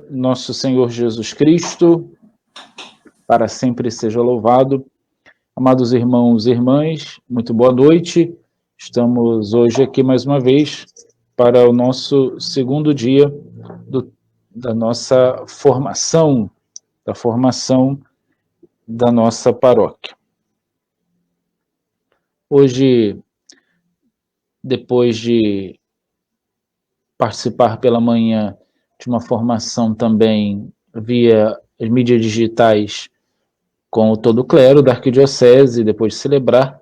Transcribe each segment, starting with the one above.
Nosso Senhor Jesus Cristo, para sempre seja louvado. Amados irmãos e irmãs, muito boa noite. Estamos hoje aqui mais uma vez para o nosso segundo dia da nossa formação, da nossa paróquia. Hoje, depois de participar pela manhã de uma formação também via as mídias digitais com todo o clero da Arquidiocese, depois de celebrar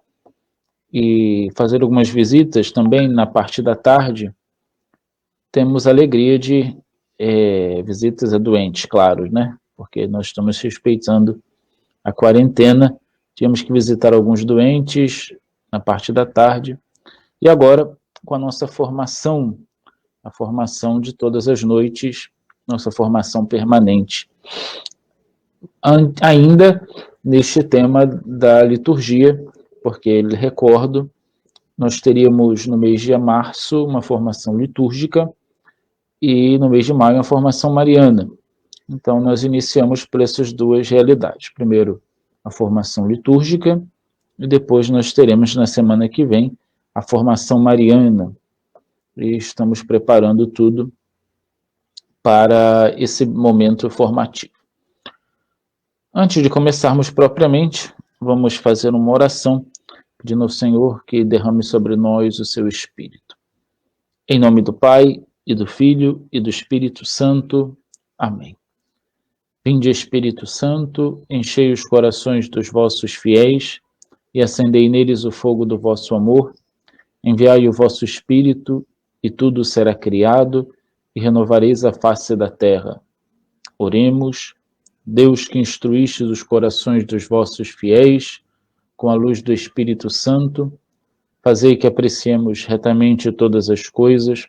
e fazer algumas visitas também na parte da tarde, temos a alegria de visitas a doentes, claro, né? Porque nós estamos respeitando a quarentena, tínhamos que visitar alguns doentes na parte da tarde, e agora com a nossa formação, a formação de todas as noites, nossa formação permanente. Ainda neste tema da liturgia, porque, recordo, nós teríamos no mês de março uma formação litúrgica e no mês de maio uma formação mariana. Então, nós iniciamos por essas duas realidades. Primeiro, a formação litúrgica e depois nós teremos na semana que vem a formação mariana. E estamos preparando tudo para esse momento formativo. Antes de começarmos propriamente, vamos fazer uma oração, pedindo ao Senhor que derrame sobre nós o seu Espírito. Em nome do Pai, e do Filho, e do Espírito Santo. Amém. Vinde, Espírito Santo, enchei os corações dos vossos fiéis, e acendei neles o fogo do vosso amor. Enviai o vosso Espírito, e tudo será criado, e renovareis a face da terra. Oremos. Deus, que instruístes os corações dos vossos fiéis, com a luz do Espírito Santo, fazei que apreciemos retamente todas as coisas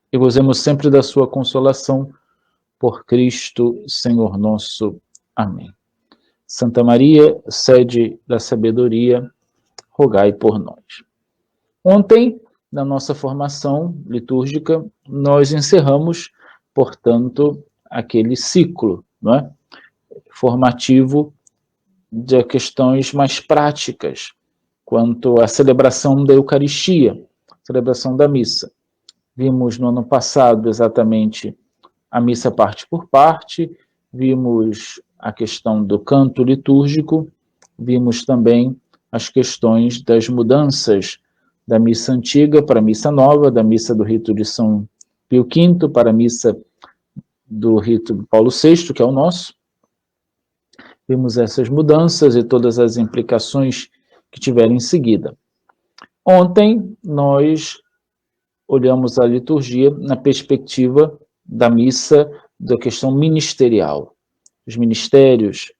e gozemos sempre da sua consolação, por Cristo, Senhor nosso. Amém. Santa Maria, sede da sabedoria, rogai por nós. Ontem, na nossa formação litúrgica, nós encerramos, portanto, aquele ciclo, não é? Formativo de questões mais práticas, quanto à celebração da Eucaristia, celebração da missa. Vimos no ano passado exatamente a missa parte por parte, vimos a questão do canto litúrgico, vimos também as questões das mudanças da missa antiga para a missa nova, da missa do rito de São Pio V para a missa do rito de Paulo VI, que é o nosso. Vimos essas mudanças e todas as implicações que tiveram em seguida. Ontem, nós olhamos a liturgia na perspectiva da missa, da questão ministerial, os ministérios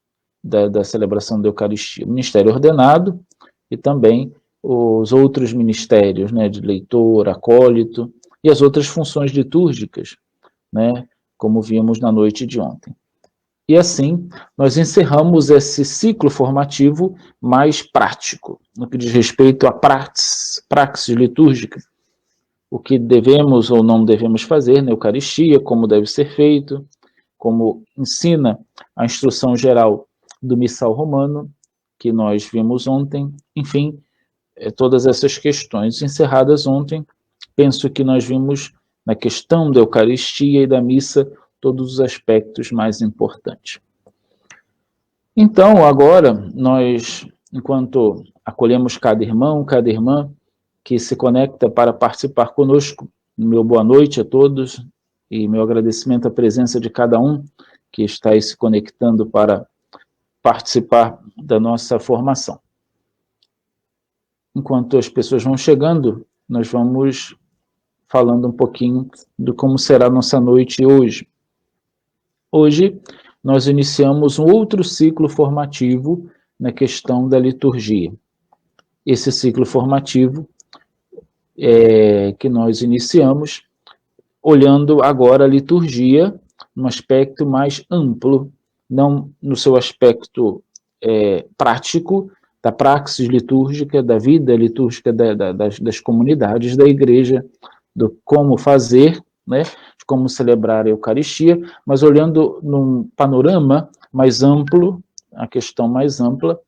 da celebração da Eucaristia, o ministério ordenado e também os outros ministérios, né, de leitor, acólito e as outras funções litúrgicas, né, como vimos na noite de ontem. E assim, nós encerramos esse ciclo formativo mais prático, no que diz respeito à praxis litúrgica, o que devemos ou não devemos fazer na Eucaristia, como deve ser feito, como ensina a instrução geral do Missal Romano, que nós vimos ontem. Enfim, todas essas questões encerradas ontem, penso que nós vimos na questão da Eucaristia e da missa todos os aspectos mais importantes. Então, agora, nós, enquanto acolhemos cada irmão, cada irmã que se conecta para participar conosco, meu boa noite a todos e meu agradecimento à presença de cada um que está aí se conectando para participar da nossa formação. Enquanto as pessoas vão chegando, nós vamos falando um pouquinho de como será a nossa noite hoje. Hoje, nós iniciamos um outro ciclo formativo na questão da liturgia. Esse ciclo formativo que nós iniciamos, olhando agora a liturgia num aspecto mais amplo, não no seu aspecto prático, da praxis litúrgica, da vida litúrgica das comunidades, da igreja, do como fazer, né, de como celebrar a Eucaristia, mas olhando num panorama mais amplo, a questão mais ampla,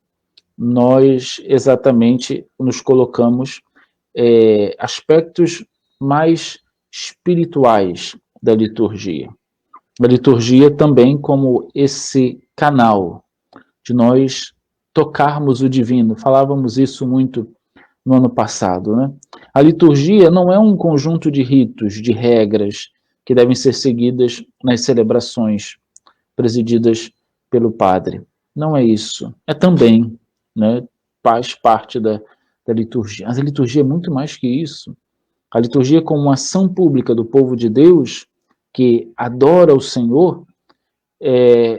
nós exatamente nos colocamos aspectos mais espirituais da liturgia. A liturgia também como esse canal de nós tocarmos o divino. Falávamos isso muito no ano passado, né? A liturgia não é um conjunto de ritos, de regras que devem ser seguidas nas celebrações presididas pelo padre. Não é isso. É também, né? Faz parte da liturgia. Mas a liturgia é muito mais que isso. A liturgia como uma ação pública do povo de Deus que adora o Senhor,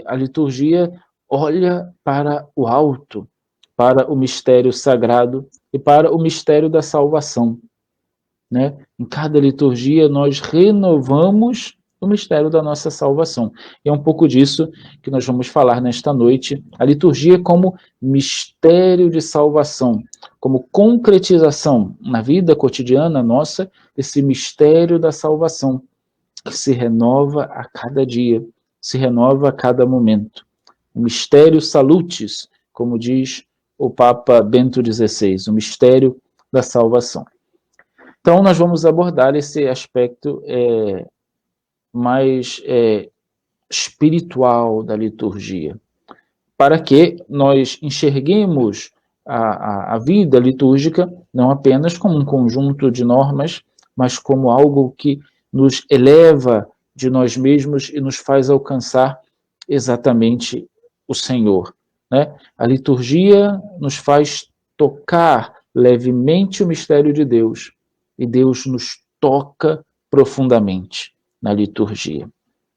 a liturgia olha para o alto, para o mistério sagrado e para o mistério da salvação, né? Em cada liturgia nós renovamos o mistério da nossa salvação. E é um pouco disso que nós vamos falar nesta noite. A liturgia como mistério de salvação, como concretização na vida cotidiana nossa desse mistério da salvação, que se renova a cada dia, se renova a cada momento. O mistério salutis, como diz o Papa Bento XVI, o mistério da salvação. Então, nós vamos abordar esse aspecto mais espiritual da liturgia, para que nós enxerguemos a vida litúrgica não apenas como um conjunto de normas, mas como algo que nos eleva de nós mesmos e nos faz alcançar exatamente o Senhor, né? A liturgia nos faz tocar levemente o mistério de Deus, e Deus nos toca profundamente na liturgia.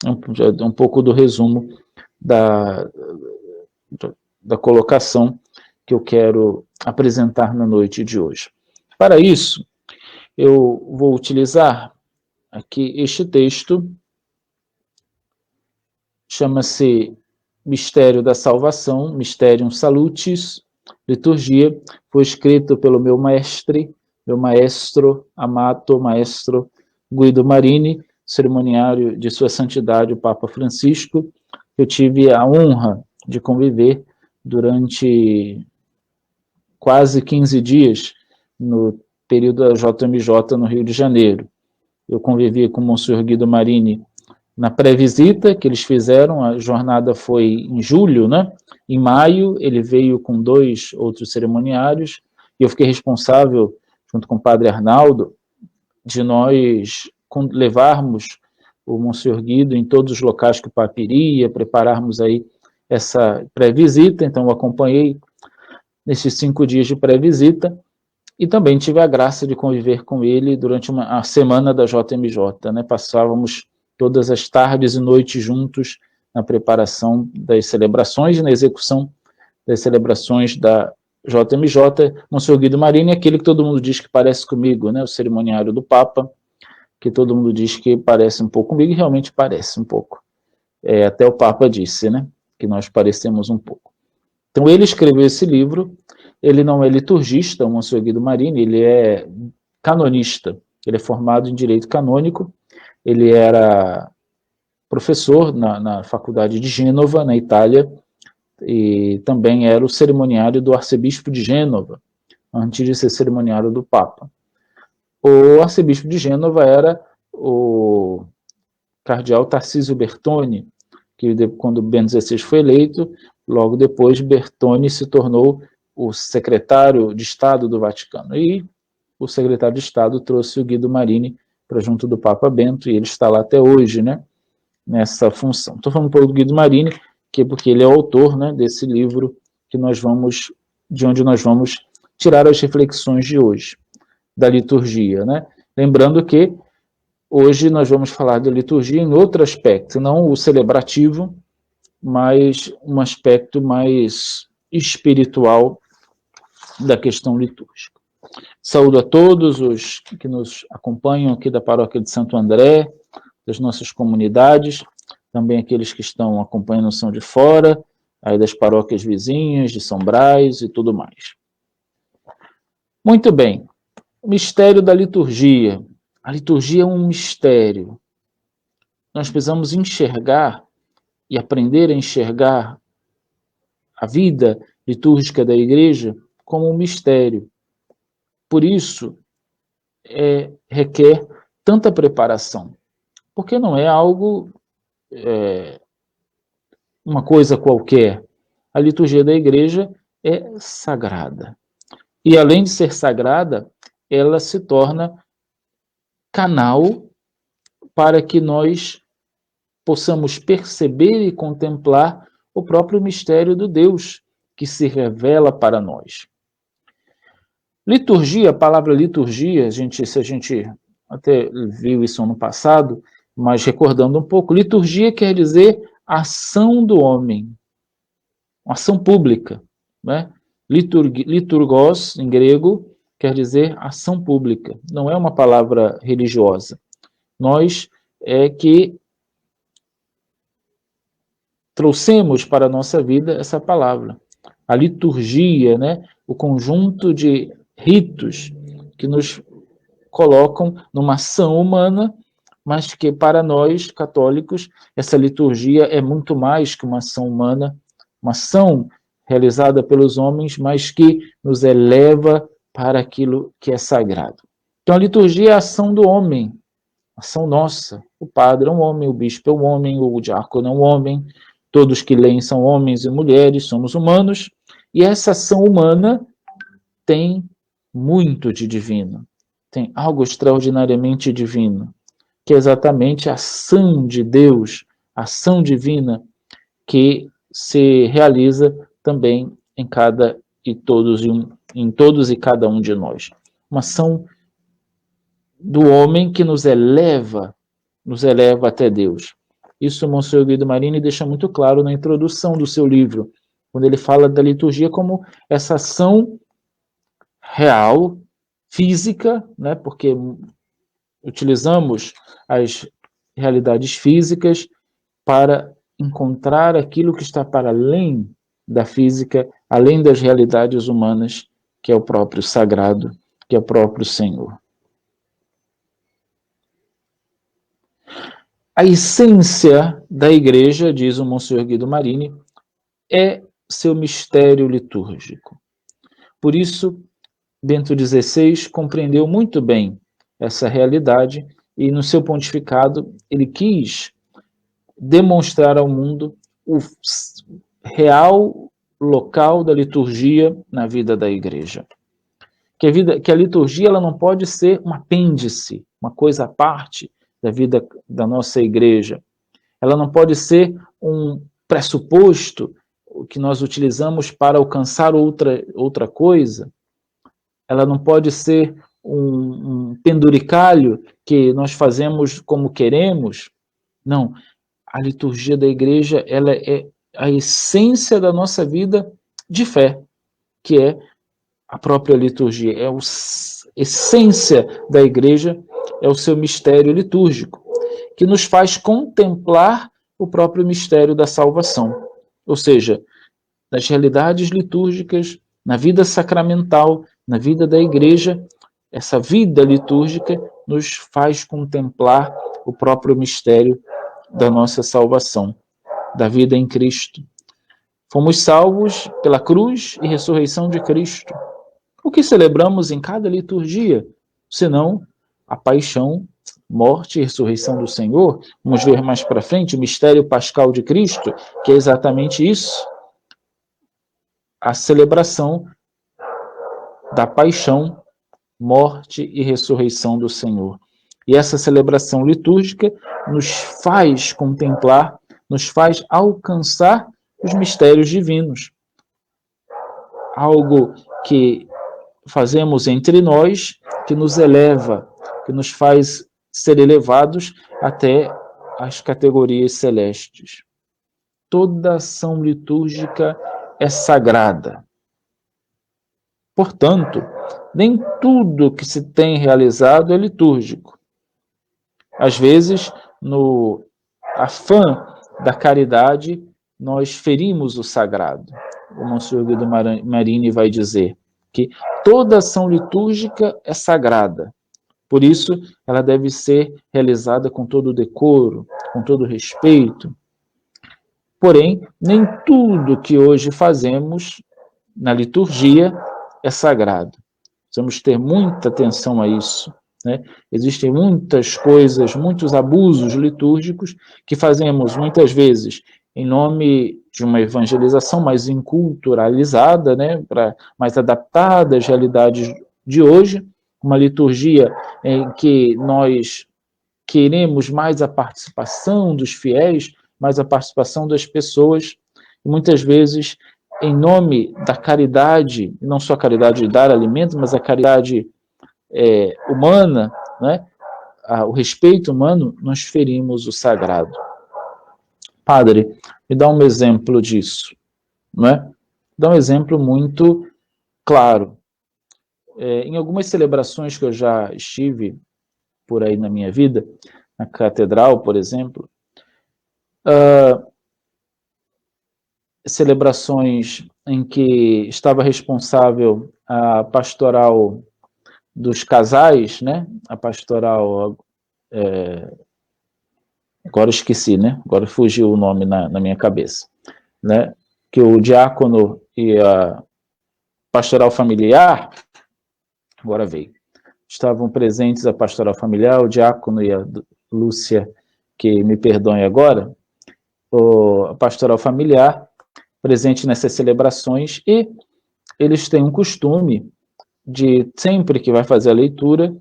Um pouco do resumo da colocação que eu quero apresentar na noite de hoje. Para isso, eu vou utilizar aqui este texto, chama-se Mistério da Salvação, Mysterium Salutis, liturgia, foi escrito pelo meu maestro, amato maestro Guido Marini, cerimoniário de Sua Santidade o Papa Francisco. Eu tive a honra de conviver durante quase 15 dias no período da JMJ no Rio de Janeiro. Eu convivi com o Monsenhor Guido Marini na pré-visita que eles fizeram, a jornada foi em julho, né? Em maio ele veio com 2 outros cerimoniários, e eu fiquei responsável, junto com o padre Arnaldo, de nós levarmos o Monsenhor Guido em todos os locais que o Papa iria, prepararmos aí essa pré-visita. Então eu acompanhei nesses 5 dias de pré-visita, e também tive a graça de conviver com ele durante a semana da JMJ, né? Passávamos todas as tardes e noites juntos na preparação das celebrações e na execução das celebrações da JMJ. Monsenhor Guido Marini é aquele que todo mundo diz que parece comigo, né? O cerimoniário do Papa, que todo mundo diz que parece um pouco comigo, e realmente parece um pouco. Até o Papa disse, né? Que nós parecemos um pouco. Então ele escreveu esse livro. Ele não é liturgista, o Monsenhor Guido Marini, ele é canonista, ele é formado em Direito Canônico, ele era professor na Faculdade de Gênova, na Itália, e também era o cerimoniário do arcebispo de Gênova, antes de ser cerimoniário do Papa. O arcebispo de Gênova era o cardeal Tarcísio Bertone, que quando Bento XVI foi eleito, logo depois Bertone se tornou o secretário de Estado do Vaticano. E o secretário de Estado trouxe o Guido Marini para junto do Papa Bento, e ele está lá até hoje, né, nessa função. Estou falando um pouco do Guido Marini, porque ele é o autor, né, desse livro de onde nós vamos tirar as reflexões de hoje, da liturgia, né? Lembrando que hoje nós vamos falar da liturgia em outro aspecto, não o celebrativo, mas um aspecto mais espiritual da questão litúrgica. Saúdo a todos os que nos acompanham aqui da Paróquia de Santo André, das nossas comunidades, também aqueles que estão acompanhando São de Fora, aí das paróquias vizinhas, de São Brás e tudo mais. Muito bem, o mistério da liturgia. A liturgia é um mistério. nós precisamos enxergar e aprender a enxergar a vida litúrgica da igreja como um mistério. Por isso, requer tanta preparação, porque não é algo, uma coisa qualquer. A liturgia da igreja é sagrada. E além de ser sagrada, ela se torna canal para que nós possamos perceber e contemplar o próprio mistério do Deus que se revela para nós. Liturgia, a palavra liturgia, se a gente até viu isso no passado, mas recordando um pouco, liturgia quer dizer ação do homem, ação pública, né? Liturgos, em grego, quer dizer ação pública, não é uma palavra religiosa. Nós que trouxemos para a nossa vida essa palavra. A liturgia, né? O conjunto de ritos que nos colocam numa ação humana, mas que para nós, católicos, essa liturgia é muito mais que uma ação humana, uma ação realizada pelos homens, mas que nos eleva para aquilo que é sagrado. Então a liturgia é a ação do homem, ação nossa. O padre é um homem, o bispo é um homem, o diácono é um homem, todos que leem são homens e mulheres, somos humanos, e essa ação humana tem muito de divino, tem algo extraordinariamente divino, que é exatamente a ação de Deus, a ação divina que se realiza também em todos e cada um de nós. Uma ação do homem que nos eleva até Deus. Isso o Monsenhor Guido Marini deixa muito claro na introdução do seu livro, quando ele fala da liturgia como essa ação real, física, né, porque utilizamos as realidades físicas para encontrar aquilo que está para além da física, além das realidades humanas, que é o próprio sagrado, que é o próprio Senhor. A essência da igreja, diz o Monsenhor Guido Marini, é seu mistério litúrgico. Por isso, Bento XVI compreendeu muito bem essa realidade e, no seu pontificado, ele quis demonstrar ao mundo o real local da liturgia na vida da igreja. Que a liturgia ela não pode ser um apêndice, uma coisa à parte da vida da nossa igreja. Ela não pode ser um pressuposto que nós utilizamos para alcançar outra coisa. Ela não pode ser um penduricalho que nós fazemos como queremos. Não. A liturgia da igreja ela é a essência da nossa vida de fé, que é a própria liturgia. É a essência da igreja, é o seu mistério litúrgico, que nos faz contemplar o próprio mistério da salvação. Ou seja, nas realidades litúrgicas, na vida sacramental, na vida da igreja, essa vida litúrgica nos faz contemplar o próprio mistério da nossa salvação, da vida em Cristo. Fomos salvos pela cruz e ressurreição de Cristo. O que celebramos em cada liturgia, senão a paixão, morte e ressurreição do Senhor? Vamos ver mais para frente o mistério pascal de Cristo, que é exatamente isso. A celebração da paixão, morte e ressurreição do Senhor. E essa celebração litúrgica nos faz contemplar, nos faz alcançar os mistérios divinos. Algo que fazemos entre nós, que nos eleva, que nos faz ser elevados até as categorias celestes. Toda ação litúrgica é sagrada. Portanto, nem tudo que se tem realizado é litúrgico. Às vezes, no afã da caridade, nós ferimos o sagrado. O Monsenhor Guido Marini vai dizer que toda ação litúrgica é sagrada. Por isso, ela deve ser realizada com todo o decoro, com todo o respeito. Porém, nem tudo que hoje fazemos na liturgia é sagrado. Precisamos ter muita atenção a isso, né? Existem muitas coisas, muitos abusos litúrgicos que fazemos muitas vezes em nome de uma evangelização mais enculturalizada, né? Mais adaptada às realidades de hoje, uma liturgia em que nós queremos mais a participação dos fiéis, mais a participação das pessoas, e muitas vezes, em nome da caridade, não só a caridade de dar alimento, mas a caridade humana, né? O respeito humano, nós ferimos o sagrado. Padre, me dá um exemplo disso, não é? Dá um exemplo muito claro. Em algumas celebrações que eu já estive por aí na minha vida, na catedral, por exemplo, celebrações em que estava responsável a pastoral dos casais, né? A pastoral, agora esqueci, né? Agora fugiu o nome na minha cabeça, né? Que o diácono e a pastoral familiar, agora veio, estavam presentes a pastoral familiar, o diácono e a Lúcia, que me perdoem agora, a pastoral familiar, presente nessas celebrações, e eles têm um costume de, sempre que vai fazer a leitura,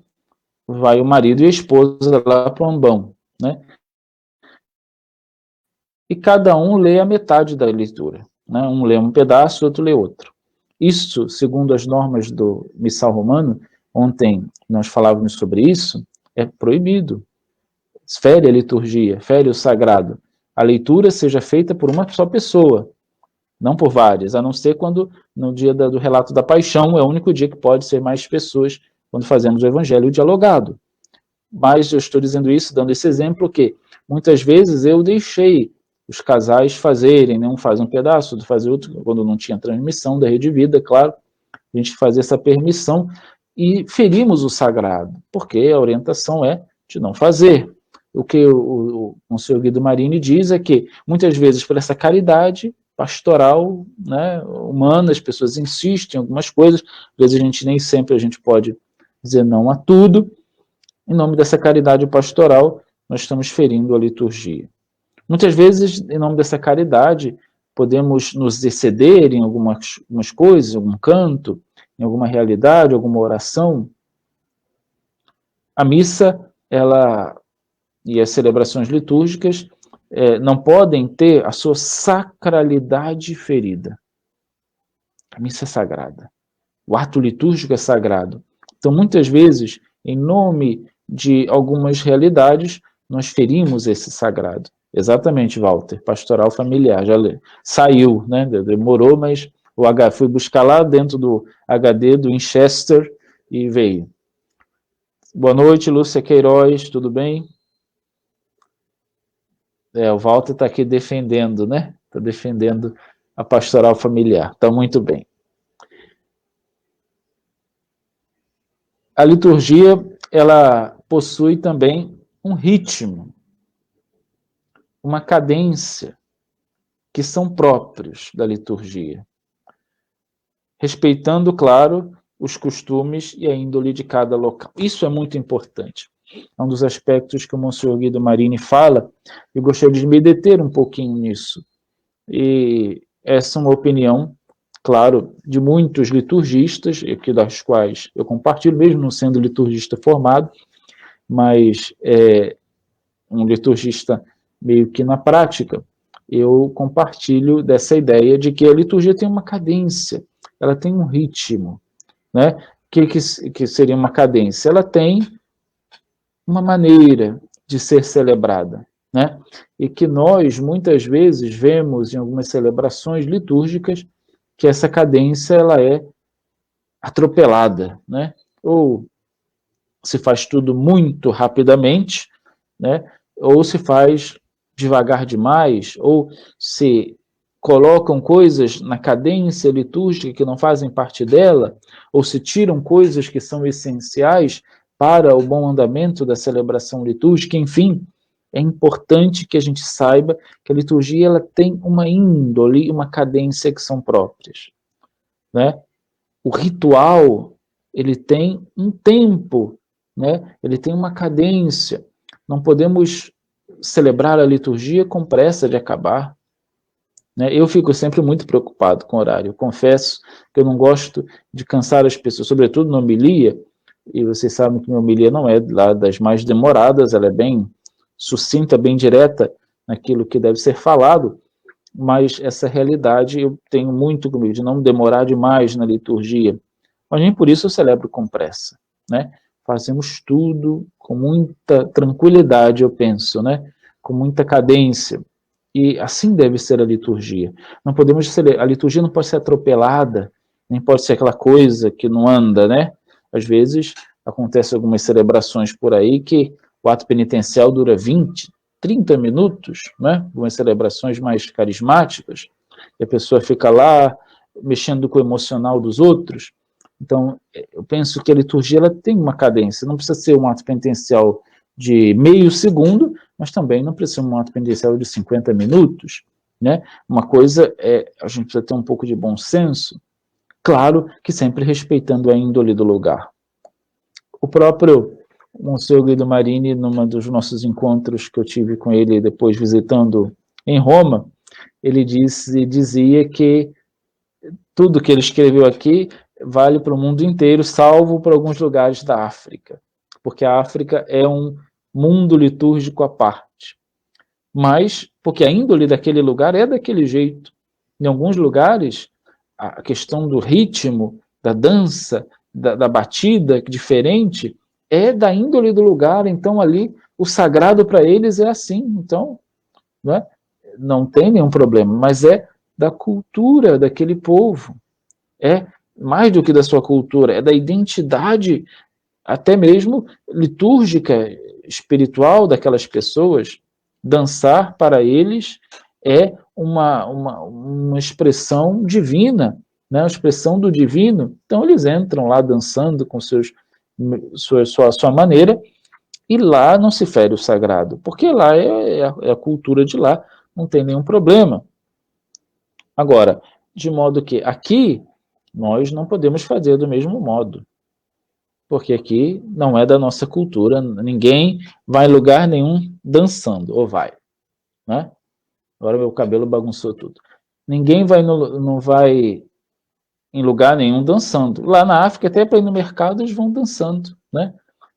vai o marido e a esposa lá para o ambão, né? E cada um lê a metade da leitura, né? Um lê um pedaço, outro lê outro. Isso, segundo as normas do missal romano, ontem nós falávamos sobre isso, é proibido. Fere a liturgia, fere o sagrado. A leitura seja feita por uma só pessoa, não por várias, a não ser quando, no dia do relato da paixão, é o único dia que pode ser mais pessoas, quando fazemos o evangelho dialogado. Mas eu estou dizendo isso, dando esse exemplo, que muitas vezes eu deixei os casais fazerem, né? Um faz um pedaço, outro faz outro, quando não tinha transmissão da Rede Vida, claro, a gente fazia essa permissão e ferimos o sagrado, porque a orientação é de não fazer. O que o Monsenhor Guido Marini diz é que, muitas vezes, por essa caridade pastoral, né, humana, as pessoas insistem em algumas coisas, às vezes nem sempre a gente pode dizer não a tudo. Em nome dessa caridade pastoral, nós estamos ferindo a liturgia. Muitas vezes, em nome dessa caridade, podemos nos exceder em algumas coisas, em algum canto, em alguma realidade, alguma oração. A missa, e as celebrações litúrgicas não podem ter a sua sacralidade ferida. A missa é sagrada. O ato litúrgico é sagrado. Então, muitas vezes, em nome de algumas realidades, nós ferimos esse sagrado. Exatamente, Walter, pastoral familiar, já saiu, né? Demorou, mas fui buscar lá dentro do HD do Winchester e veio. Boa noite, Lúcia Queiroz, tudo bem? O Walter está aqui defendendo, né? Está defendendo a pastoral familiar, está muito bem. A liturgia, ela possui também um ritmo, uma cadência, que são próprios da liturgia, respeitando, claro, os costumes e a índole de cada local. Isso é muito importante. É um dos aspectos que o Monsenhor Guido Marini fala, e gostaria de me deter um pouquinho nisso. E essa é uma opinião, claro, de muitos liturgistas, aqui das quais eu compartilho, mesmo não sendo liturgista formado, mas um liturgista meio que na prática, eu compartilho dessa ideia de que a liturgia tem uma cadência, ela tem um ritmo, né? Que seria uma cadência? Ela tem uma maneira de ser celebrada, né? E que nós, muitas vezes, vemos em algumas celebrações litúrgicas que essa cadência ela é atropelada, né? Ou se faz tudo muito rapidamente, né? Ou se faz devagar demais, ou se colocam coisas na cadência litúrgica que não fazem parte dela, ou se tiram coisas que são essenciais para o bom andamento da celebração litúrgica. Enfim, é importante que a gente saiba que a liturgia ela tem uma índole, uma cadência que são próprias, né? O ritual, ele tem um tempo, né? Ele tem uma cadência. Não podemos celebrar a liturgia com pressa de acabar, né? Eu fico sempre muito preocupado com o horário. Eu confesso que eu não gosto de cansar as pessoas, sobretudo na homilia, e vocês sabem que minha homilia não é lá das mais demoradas, ela é bem sucinta, bem direta naquilo que deve ser falado, mas essa realidade eu tenho muito comigo, de não demorar demais na liturgia. Mas nem por isso eu celebro com pressa, né? Fazemos tudo com muita tranquilidade, eu penso, né? Com muita cadência. E assim deve ser a liturgia. Não podemos a liturgia não pode ser atropelada, nem pode ser aquela coisa que não anda, né? Às vezes acontecem algumas celebrações por aí que o ato penitencial dura 20, 30 minutos, né? Algumas celebrações mais carismáticas, e a pessoa fica lá mexendo com o emocional dos outros. Então, eu penso que a liturgia ela tem uma cadência, não precisa ser um ato penitencial de meio segundo, mas também não precisa ser um ato penitencial de 50 minutos, né? Uma coisa é, a gente precisa ter um pouco de bom senso, claro que sempre respeitando a índole do lugar. O próprio Monsenhor Guido Marini, num dos nossos encontros que eu tive com ele depois visitando em Roma, ele dizia que tudo que ele escreveu aqui vale para o mundo inteiro, salvo para alguns lugares da África, porque a África é um mundo litúrgico à parte. Mas, porque a índole daquele lugar é daquele jeito. Em alguns lugares, a questão do ritmo, da dança, da batida diferente, é da índole do lugar. Então, ali, o sagrado para eles é assim. Então, né, não tem nenhum problema, mas é da cultura daquele povo. É mais do que da sua cultura, é da identidade, até mesmo litúrgica, espiritual daquelas pessoas. Dançar para eles é uma expressão divina, né? Uma expressão do divino. Então eles entram lá dançando com sua maneira, e lá não se fere o sagrado, porque lá é a cultura de lá, não tem nenhum problema. Agora, de modo que aqui nós não podemos fazer do mesmo modo, porque aqui não é da nossa cultura, ninguém vai em lugar nenhum dançando, ou vai, né? Agora meu cabelo bagunçou tudo. Ninguém vai não vai em lugar nenhum dançando. Lá na África, até para ir no mercado, eles vão dançando, né?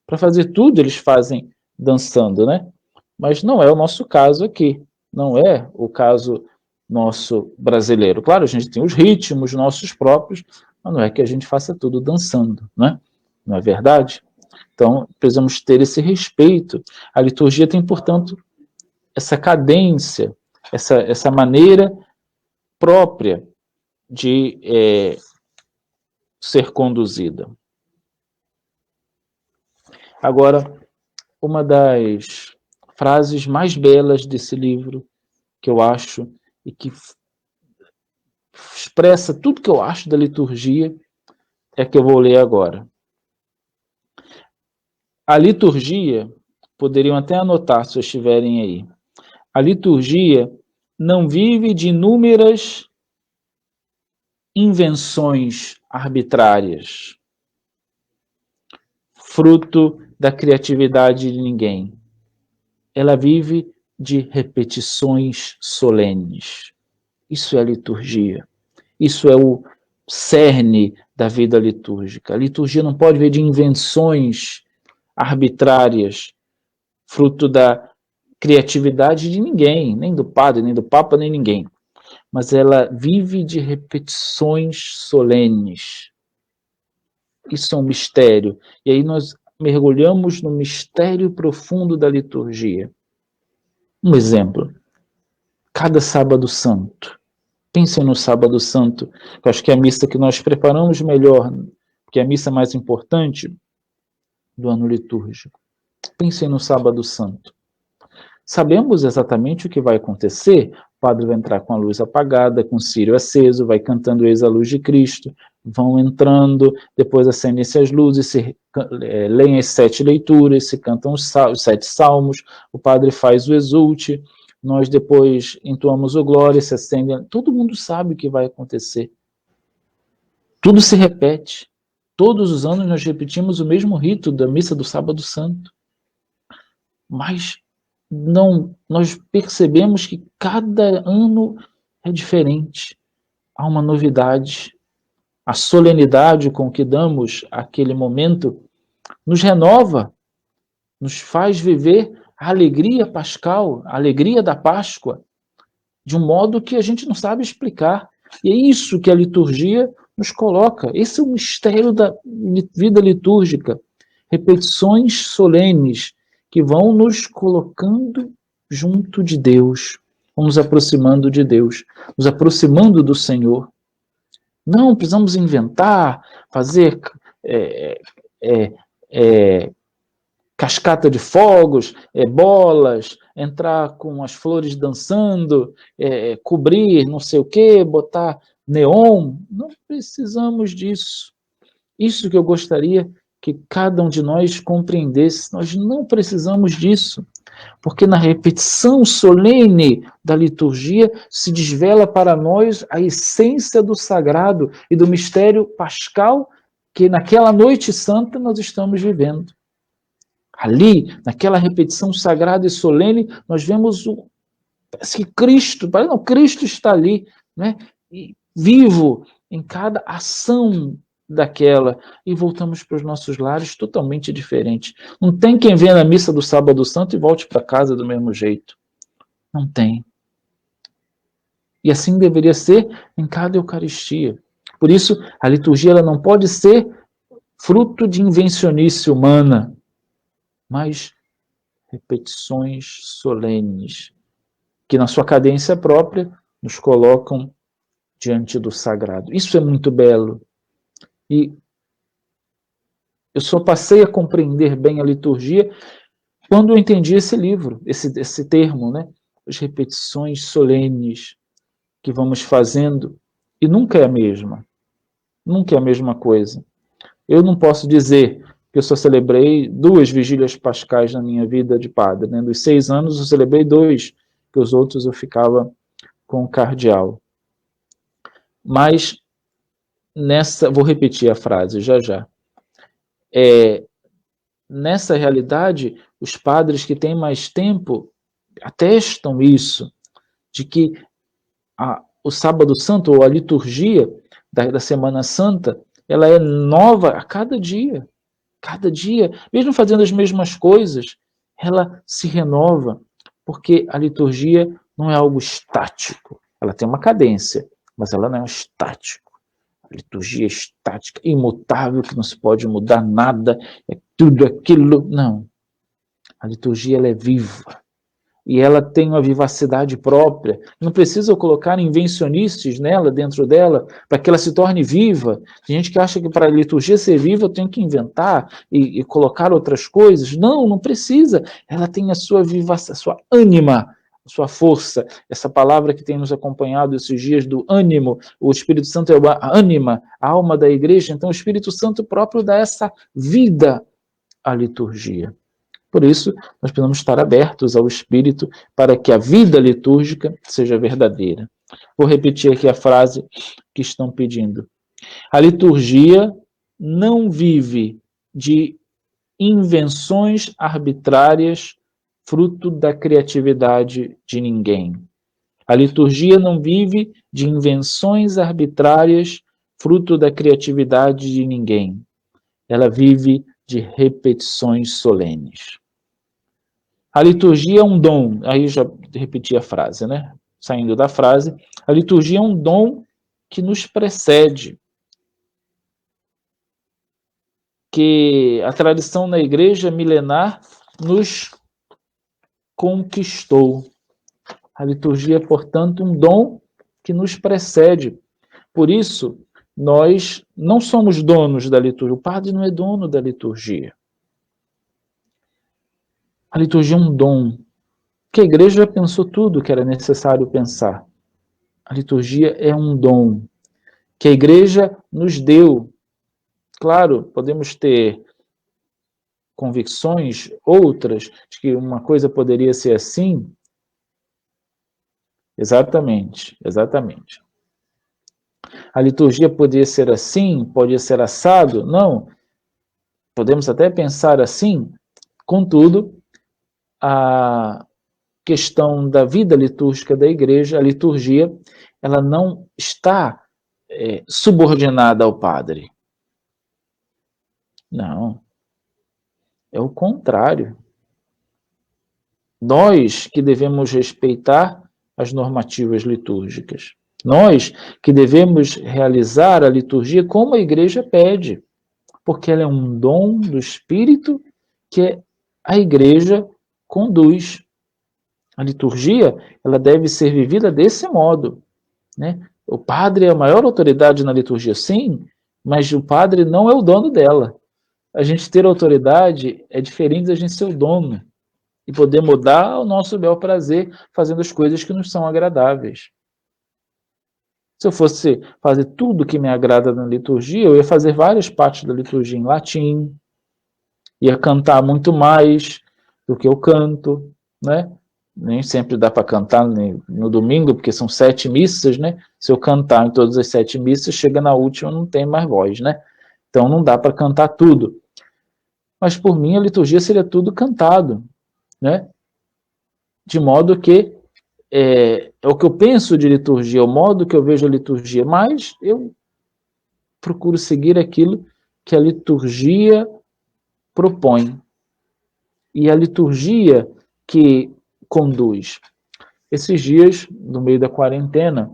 Para fazer tudo, eles fazem dançando, né? Mas não é o nosso caso aqui, não é o caso nosso brasileiro. Claro, a gente tem os ritmos nossos próprios, mas não é que a gente faça tudo dançando, né? Não é verdade? Então, precisamos ter esse respeito. A liturgia tem, portanto, essa cadência, essa maneira própria de ser conduzida. Agora, uma das frases mais belas desse livro, que eu acho, e que expressa tudo que eu acho da liturgia, é que eu vou ler agora. A liturgia, poderiam até anotar se estiverem aí, a liturgia não vive de inúmeras invenções arbitrárias, fruto da criatividade de ninguém. Ela vive de repetições solenes. Isso é a liturgia. Isso é o cerne da vida litúrgica. A liturgia não pode vir de invenções arbitrárias, fruto da criatividade de ninguém, nem do padre, nem do papa, nem ninguém. Mas ela vive de repetições solenes. Isso é um mistério. E aí nós mergulhamos no mistério profundo da liturgia. Um exemplo. Cada sábado santo. Pensem no sábado santo. Eu acho que é a missa que nós preparamos melhor, que é a missa mais importante do ano litúrgico. Pensem no sábado santo. Sabemos exatamente o que vai acontecer. O padre vai entrar com a luz apagada, com o círio aceso, vai cantando Eis a Luz de Cristo, vão entrando, depois acendem-se as luzes, leem as 7 leituras, se cantam os 7 salmos, o padre faz o exulte, nós depois entoamos o glória, se acende, todo mundo sabe o que vai acontecer. Tudo se repete. Todos os anos nós repetimos o mesmo rito da missa do Sábado Santo. Mas nós percebemos que cada ano é diferente. Há uma novidade. A solenidade com que damos aquele momento nos renova, nos faz viver a alegria pascal, a alegria da Páscoa, de um modo que a gente não sabe explicar. E é isso que a liturgia nos coloca. Esse é o mistério da vida litúrgica. Repetições solenes que vão nos colocando junto de Deus, vão nos aproximando de Deus, nos aproximando do Senhor. Não precisamos inventar, fazer cascata de fogos, bolas, entrar com as flores dançando, cobrir não sei o quê, botar neon. Não precisamos disso. Isso que eu gostaria que cada um de nós compreendesse. Nós não precisamos disso, porque na repetição solene da liturgia se desvela para nós a essência do sagrado e do mistério pascal que naquela noite santa nós estamos vivendo. Ali, naquela repetição sagrada e solene, nós vemos parece que Cristo está ali, né? E vivo em cada ação daquela, e voltamos para os nossos lares totalmente diferentes. Não tem quem venha na missa do Sábado Santo e volte para casa do mesmo jeito. Não tem. E assim deveria ser em cada Eucaristia. Por isso, a liturgia ela não pode ser fruto de invencionice humana, mas repetições solenes, que na sua cadência própria nos colocam diante do sagrado. Isso é muito belo. E eu só passei a compreender bem a liturgia quando eu entendi esse livro, esse termo, né? As repetições solenes que vamos fazendo, e nunca é a mesma. Nunca é a mesma coisa. Eu não posso dizer que eu só celebrei 2 vigílias pascais na minha vida de padre, né? Dos 6 anos eu celebrei 2, que os outros eu ficava com o cardeal. Mas vou repetir a frase já. Nessa realidade, os padres que têm mais tempo atestam isso, de que o Sábado Santo, ou a liturgia da Semana Santa, ela é nova a cada dia. Cada dia, mesmo fazendo as mesmas coisas, ela se renova, porque a liturgia não é algo estático. Ela tem uma cadência, mas ela não é estático. A liturgia é estática, imutável, que não se pode mudar nada, é tudo aquilo. Não. A liturgia ela é viva. E ela tem uma vivacidade própria. Não precisa colocar invencionices nela, dentro dela, para que ela se torne viva. Tem gente que acha que para a liturgia ser viva eu tenho que inventar e colocar outras coisas. Não precisa. Ela tem a sua vivacidade, a sua ânima, a sua força. Essa palavra que tem nos acompanhado esses dias do ânimo, o Espírito Santo é a ânima, a alma da igreja. Então o Espírito Santo próprio dá essa vida à liturgia. Por isso, nós precisamos estar abertos ao Espírito para que a vida litúrgica seja verdadeira. Vou repetir aqui a frase que estão pedindo. A liturgia não vive de invenções arbitrárias, fruto da criatividade de ninguém. A liturgia não vive de invenções arbitrárias, fruto da criatividade de ninguém. Ela vive de repetições solenes. A liturgia é um dom, aí já repeti a frase, né? Saindo da frase, a liturgia é um dom que nos precede, que a tradição na igreja milenar nos conquistou. A liturgia é, portanto, um dom que nos precede. Por isso, nós não somos donos da liturgia. O padre não é dono da liturgia. A liturgia é um dom, que a igreja já pensou tudo que era necessário pensar. A liturgia é um dom que a igreja nos deu. Claro, podemos ter convicções outras de que uma coisa poderia ser assim. Exatamente, exatamente. A liturgia poderia ser assim, poderia ser assado? Não. Podemos até pensar assim, contudo, a questão da vida litúrgica da igreja, a liturgia, ela não está subordinada ao padre. Não. É o contrário. Nós que devemos respeitar as normativas litúrgicas. Nós que devemos realizar a liturgia como a igreja pede, porque ela é um dom do Espírito que a igreja conduz. A liturgia, ela deve ser vivida desse modo, né? O padre é a maior autoridade na liturgia, sim, mas o padre não é o dono dela. A gente ter autoridade é diferente da gente ser o dono e poder mudar ao nosso bel prazer, fazendo as coisas que nos são agradáveis. Se eu fosse fazer tudo que me agrada na liturgia, eu ia fazer várias partes da liturgia em latim, ia cantar muito mais do que eu canto, né? Nem sempre dá para cantar no domingo, porque são 7 missas, né? Se eu cantar em todas as 7 missas, chega na última, não tem mais voz, né? Então não dá para cantar tudo. Mas por mim a liturgia seria tudo cantado, né? De modo que é o que eu penso de liturgia, o modo que eu vejo a liturgia, mas eu procuro seguir aquilo que a liturgia propõe. E a liturgia que conduz. Esses dias, no meio da quarentena,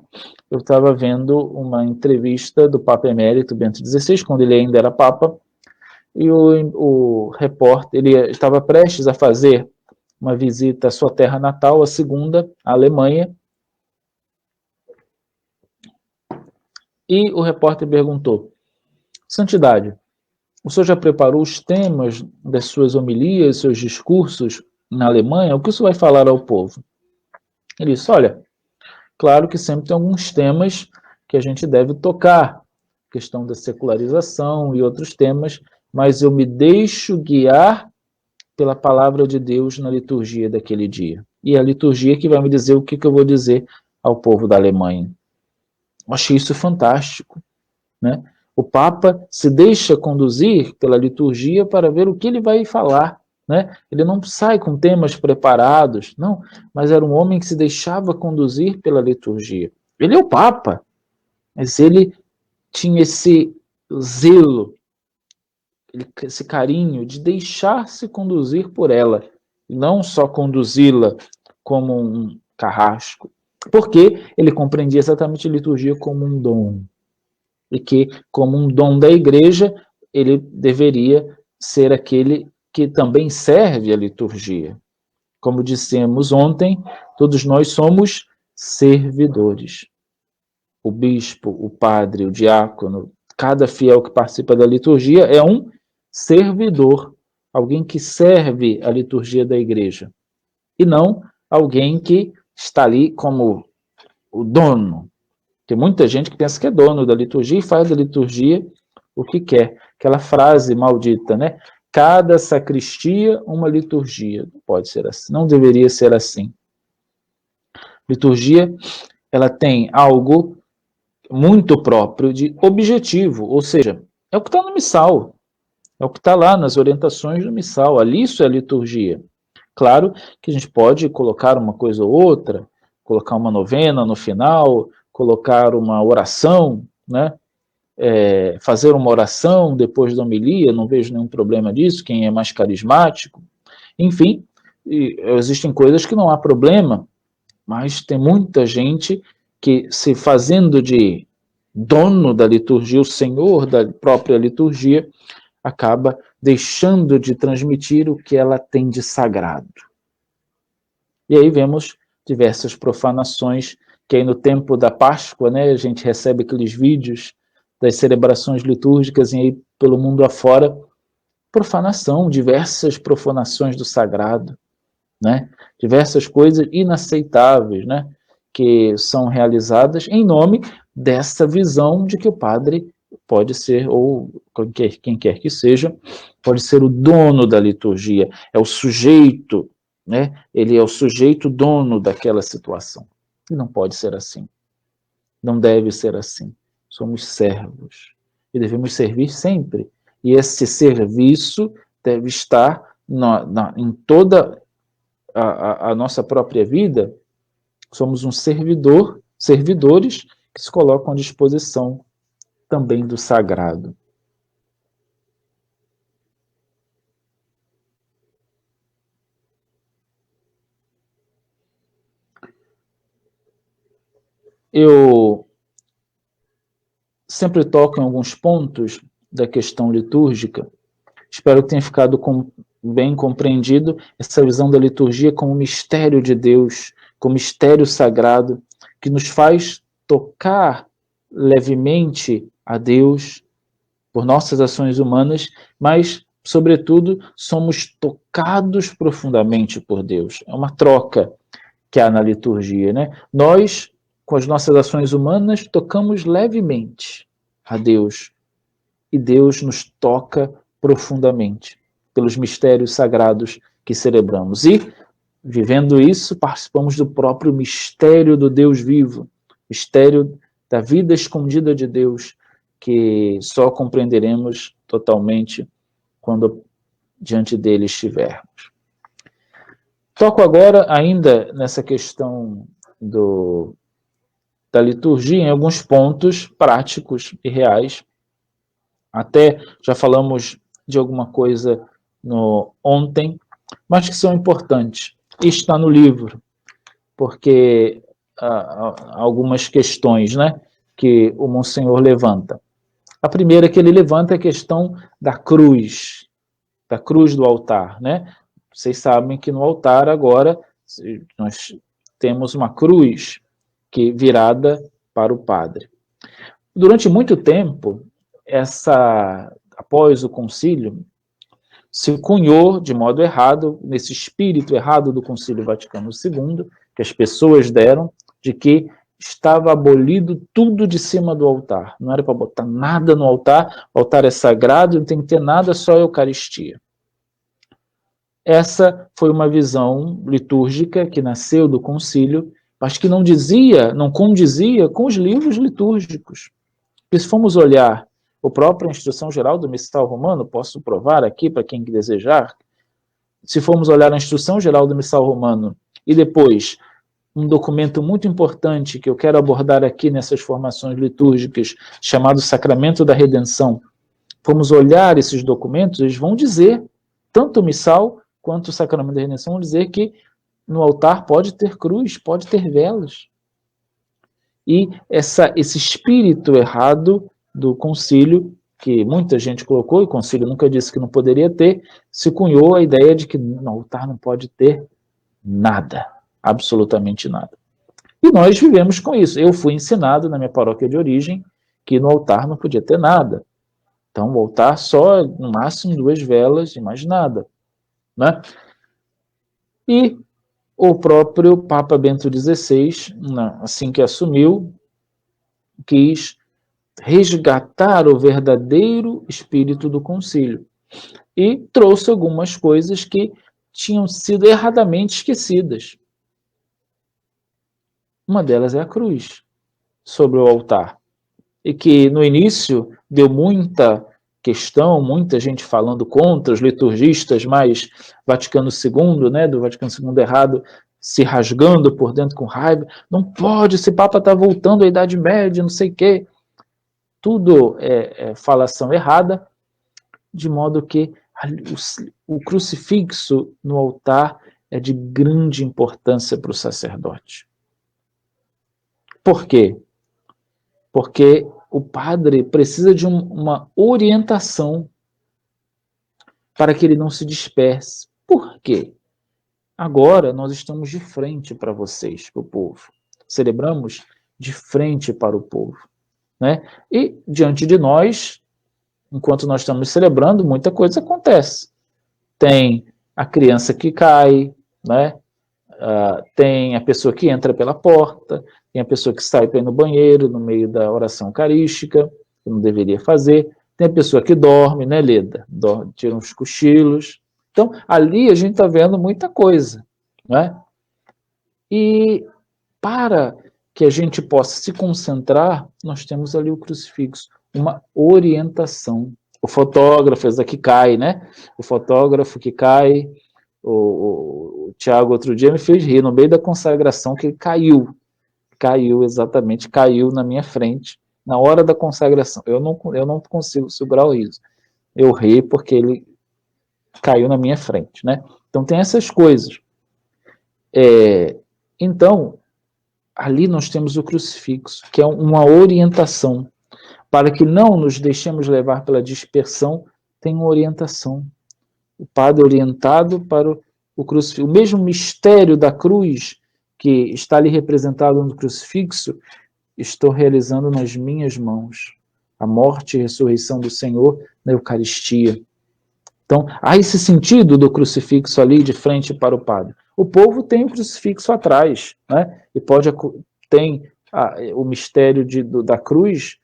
eu estava vendo uma entrevista do Papa Emérito Bento XVI, quando ele ainda era Papa, e o repórter, ele estava prestes a fazer uma visita à sua terra natal, a segunda, a Alemanha, e o repórter perguntou: Santidade, o senhor já preparou os temas das suas homilias, seus discursos na Alemanha? O que o senhor vai falar ao povo? Ele disse: olha, claro que sempre tem alguns temas que a gente deve tocar, questão da secularização e outros temas, mas eu me deixo guiar pela palavra de Deus na liturgia daquele dia. E é a liturgia que vai me dizer o que eu vou dizer ao povo da Alemanha. Eu achei isso fantástico, né? O Papa se deixa conduzir pela liturgia para ver o que ele vai falar, né? Ele não sai com temas preparados, não, mas era um homem que se deixava conduzir pela liturgia. Ele é o Papa, mas ele tinha esse zelo, esse carinho de deixar-se conduzir por ela, e não só conduzi-la como um carrasco, porque ele compreendia exatamente a liturgia como um dom, e que, como um dom da igreja, ele deveria ser aquele que também serve a liturgia. Como dissemos ontem, todos nós somos servidores. O bispo, o padre, o diácono, cada fiel que participa da liturgia é um servidor, alguém que serve a liturgia da igreja, e não alguém que está ali como o dono. Tem muita gente que pensa que é dono da liturgia e faz da liturgia o que quer. Aquela frase maldita, né? Cada sacristia, uma liturgia. Não pode ser assim, não deveria ser assim. Liturgia, ela tem algo muito próprio de objetivo, ou seja, é o que está no missal, é o que está lá nas orientações do missal, ali isso é a liturgia. Claro que a gente pode colocar uma coisa ou outra, colocar uma novena no final, colocar uma oração, né? Fazer uma oração depois da homilia, não vejo nenhum problema disso, quem é mais carismático. Enfim, existem coisas que não há problema, mas tem muita gente que, se fazendo de dono da liturgia, o senhor da própria liturgia, acaba deixando de transmitir o que ela tem de sagrado. E aí vemos diversas profanações, que aí no tempo da Páscoa, né, a gente recebe aqueles vídeos das celebrações litúrgicas e aí pelo mundo afora, profanação, diversas profanações do sagrado, né? Diversas coisas inaceitáveis, né? que são realizadas em nome dessa visão de que o padre pode ser, ou quem quer que seja, pode ser o dono da liturgia, é o sujeito, né? Ele é o sujeito dono daquela situação. E não pode ser assim. Não deve ser assim. Somos servos e devemos servir sempre. E esse serviço deve estar em toda a nossa própria vida. Somos servidores que se colocam à disposição também do sagrado. Eu sempre toco em alguns pontos da questão litúrgica. Espero que tenha ficado bem compreendido essa visão da liturgia como mistério de Deus, como mistério sagrado, que nos faz tocar levemente a Deus por nossas ações humanas, mas, sobretudo, somos tocados profundamente por Deus. É uma troca que há na liturgia, né? Nós, com as nossas ações humanas, tocamos levemente a Deus, e Deus nos toca profundamente pelos mistérios sagrados que celebramos. E, vivendo isso, participamos do próprio mistério do Deus vivo, mistério da vida escondida de Deus, que só compreenderemos totalmente quando diante dele estivermos. Toco agora, ainda nessa questão da liturgia, em alguns pontos práticos e reais. Até já falamos de alguma coisa ontem, mas que são importantes. Está no livro, porque há algumas questões, né, que o Monsenhor levanta. A primeira que ele levanta é a questão da cruz do altar, né? Vocês sabem que no altar agora nós temos uma cruz virada para o padre. Durante muito tempo, após o concílio, se cunhou de modo errado, nesse espírito errado do Concílio Vaticano II, que as pessoas deram, de que estava abolido tudo de cima do altar. Não era para botar nada no altar, o altar é sagrado, não tem que ter nada, só a Eucaristia. Essa foi uma visão litúrgica que nasceu do concílio, mas que não condizia com os livros litúrgicos. Porque se formos olhar a própria Instrução Geral do Missal Romano, posso provar aqui para quem desejar, se formos olhar a Instrução Geral do Missal Romano e depois um documento muito importante que eu quero abordar aqui nessas formações litúrgicas, chamado Sacramento da Redenção, formos olhar esses documentos, eles vão dizer, tanto o Missal quanto o Sacramento da Redenção, vão dizer que no altar pode ter cruz, pode ter velas. E esse espírito errado do concílio, que muita gente colocou, e o concílio nunca disse que não poderia ter, se cunhou a ideia de que no altar não pode ter nada, absolutamente nada. E nós vivemos com isso. Eu fui ensinado na minha paróquia de origem que no altar não podia ter nada. Então o altar só, no máximo, 2 velas e mais nada, né? E o próprio Papa Bento XVI, assim que assumiu, quis resgatar o verdadeiro espírito do concílio e trouxe algumas coisas que tinham sido erradamente esquecidas. Uma delas é a cruz sobre o altar, e que no início deu muita questão, muita gente falando contra, os liturgistas mais Vaticano II, né, do Vaticano II errado, se rasgando por dentro com raiva. Não pode, esse Papa está voltando à Idade Média, não sei o quê. Tudo é falação errada, de modo que o crucifixo no altar é de grande importância para o sacerdote. Por quê? Porque o padre precisa de uma orientação para que ele não se disperse. Por quê? Agora nós estamos de frente para vocês, para o povo. Celebramos de frente para o povo, né? E diante de nós, enquanto nós estamos celebrando, muita coisa acontece. Tem a criança que cai, né? Tem a pessoa que entra pela porta, tem a pessoa que sai para ir no banheiro, no meio da oração eucarística, que não deveria fazer, tem a pessoa que dorme, né, Leda? Dorme, tira uns cochilos. Então, ali a gente está vendo muita coisa, né? E para que a gente possa se concentrar, nós temos ali o crucifixo, uma orientação. O fotógrafo, esse aqui cai, né? O fotógrafo que cai, o Tiago outro dia me fez rir, no meio da consagração, que ele caiu exatamente, caiu na minha frente, na hora da consagração. Eu não consigo segurar o riso. Eu ri porque ele caiu na minha frente, né? Então tem essas coisas. Então, ali nós temos o crucifixo, que é uma orientação. Para que não nos deixemos levar pela dispersão, tem uma orientação. O padre orientado para o crucifixo. O mesmo mistério da cruz, que está ali representado no crucifixo, estou realizando nas minhas mãos. A morte e a ressurreição do Senhor na Eucaristia. Então, há esse sentido do crucifixo ali de frente para o padre. O povo tem o crucifixo atrás, né? E tem o mistério da cruz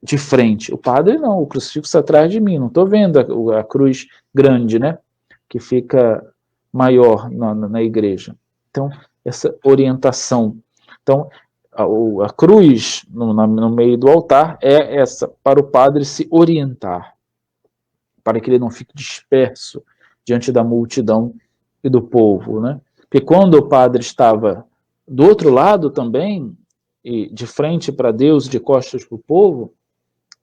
de frente. O padre não, o crucifixo atrás de mim. Não estou vendo a cruz grande, né? Que fica maior na igreja. Então, essa orientação. Então, a cruz no meio do altar é essa, para o padre se orientar, para que ele não fique disperso diante da multidão e do povo, né? Porque quando o padre estava do outro lado também, e de frente para Deus, de costas para o povo,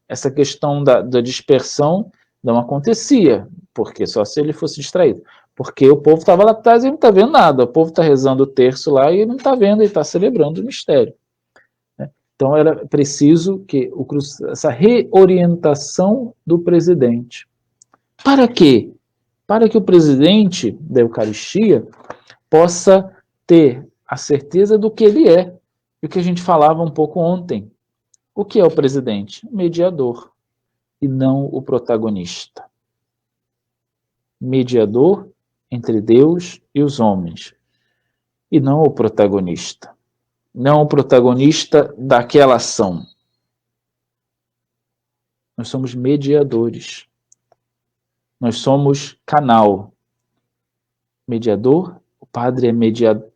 essa questão da dispersão não acontecia, porque só se ele fosse distraído. Porque o povo estava lá atrás e não está vendo nada. O povo está rezando o terço lá e não está vendo, ele está celebrando o mistério. Então era preciso que essa reorientação do presidente. Para quê? Para que o presidente da Eucaristia possa ter a certeza do que ele é. E o que a gente falava um pouco ontem. O que é o presidente? Mediador, e não o protagonista. Mediador entre Deus e os homens, e não o protagonista. Não o protagonista daquela ação. Nós somos mediadores. Nós somos canal. Mediador, o padre é mediador,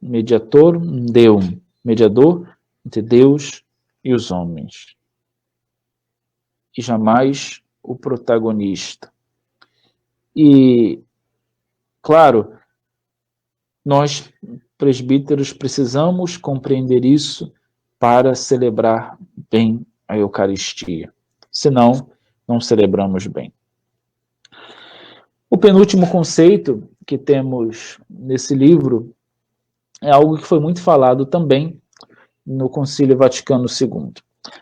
mediador entre Deus e os homens. E jamais o protagonista. E, claro, nós, presbíteros, precisamos compreender isso para celebrar bem a Eucaristia. Senão, não celebramos bem. O penúltimo conceito que temos nesse livro é algo que foi muito falado também no Concílio Vaticano II.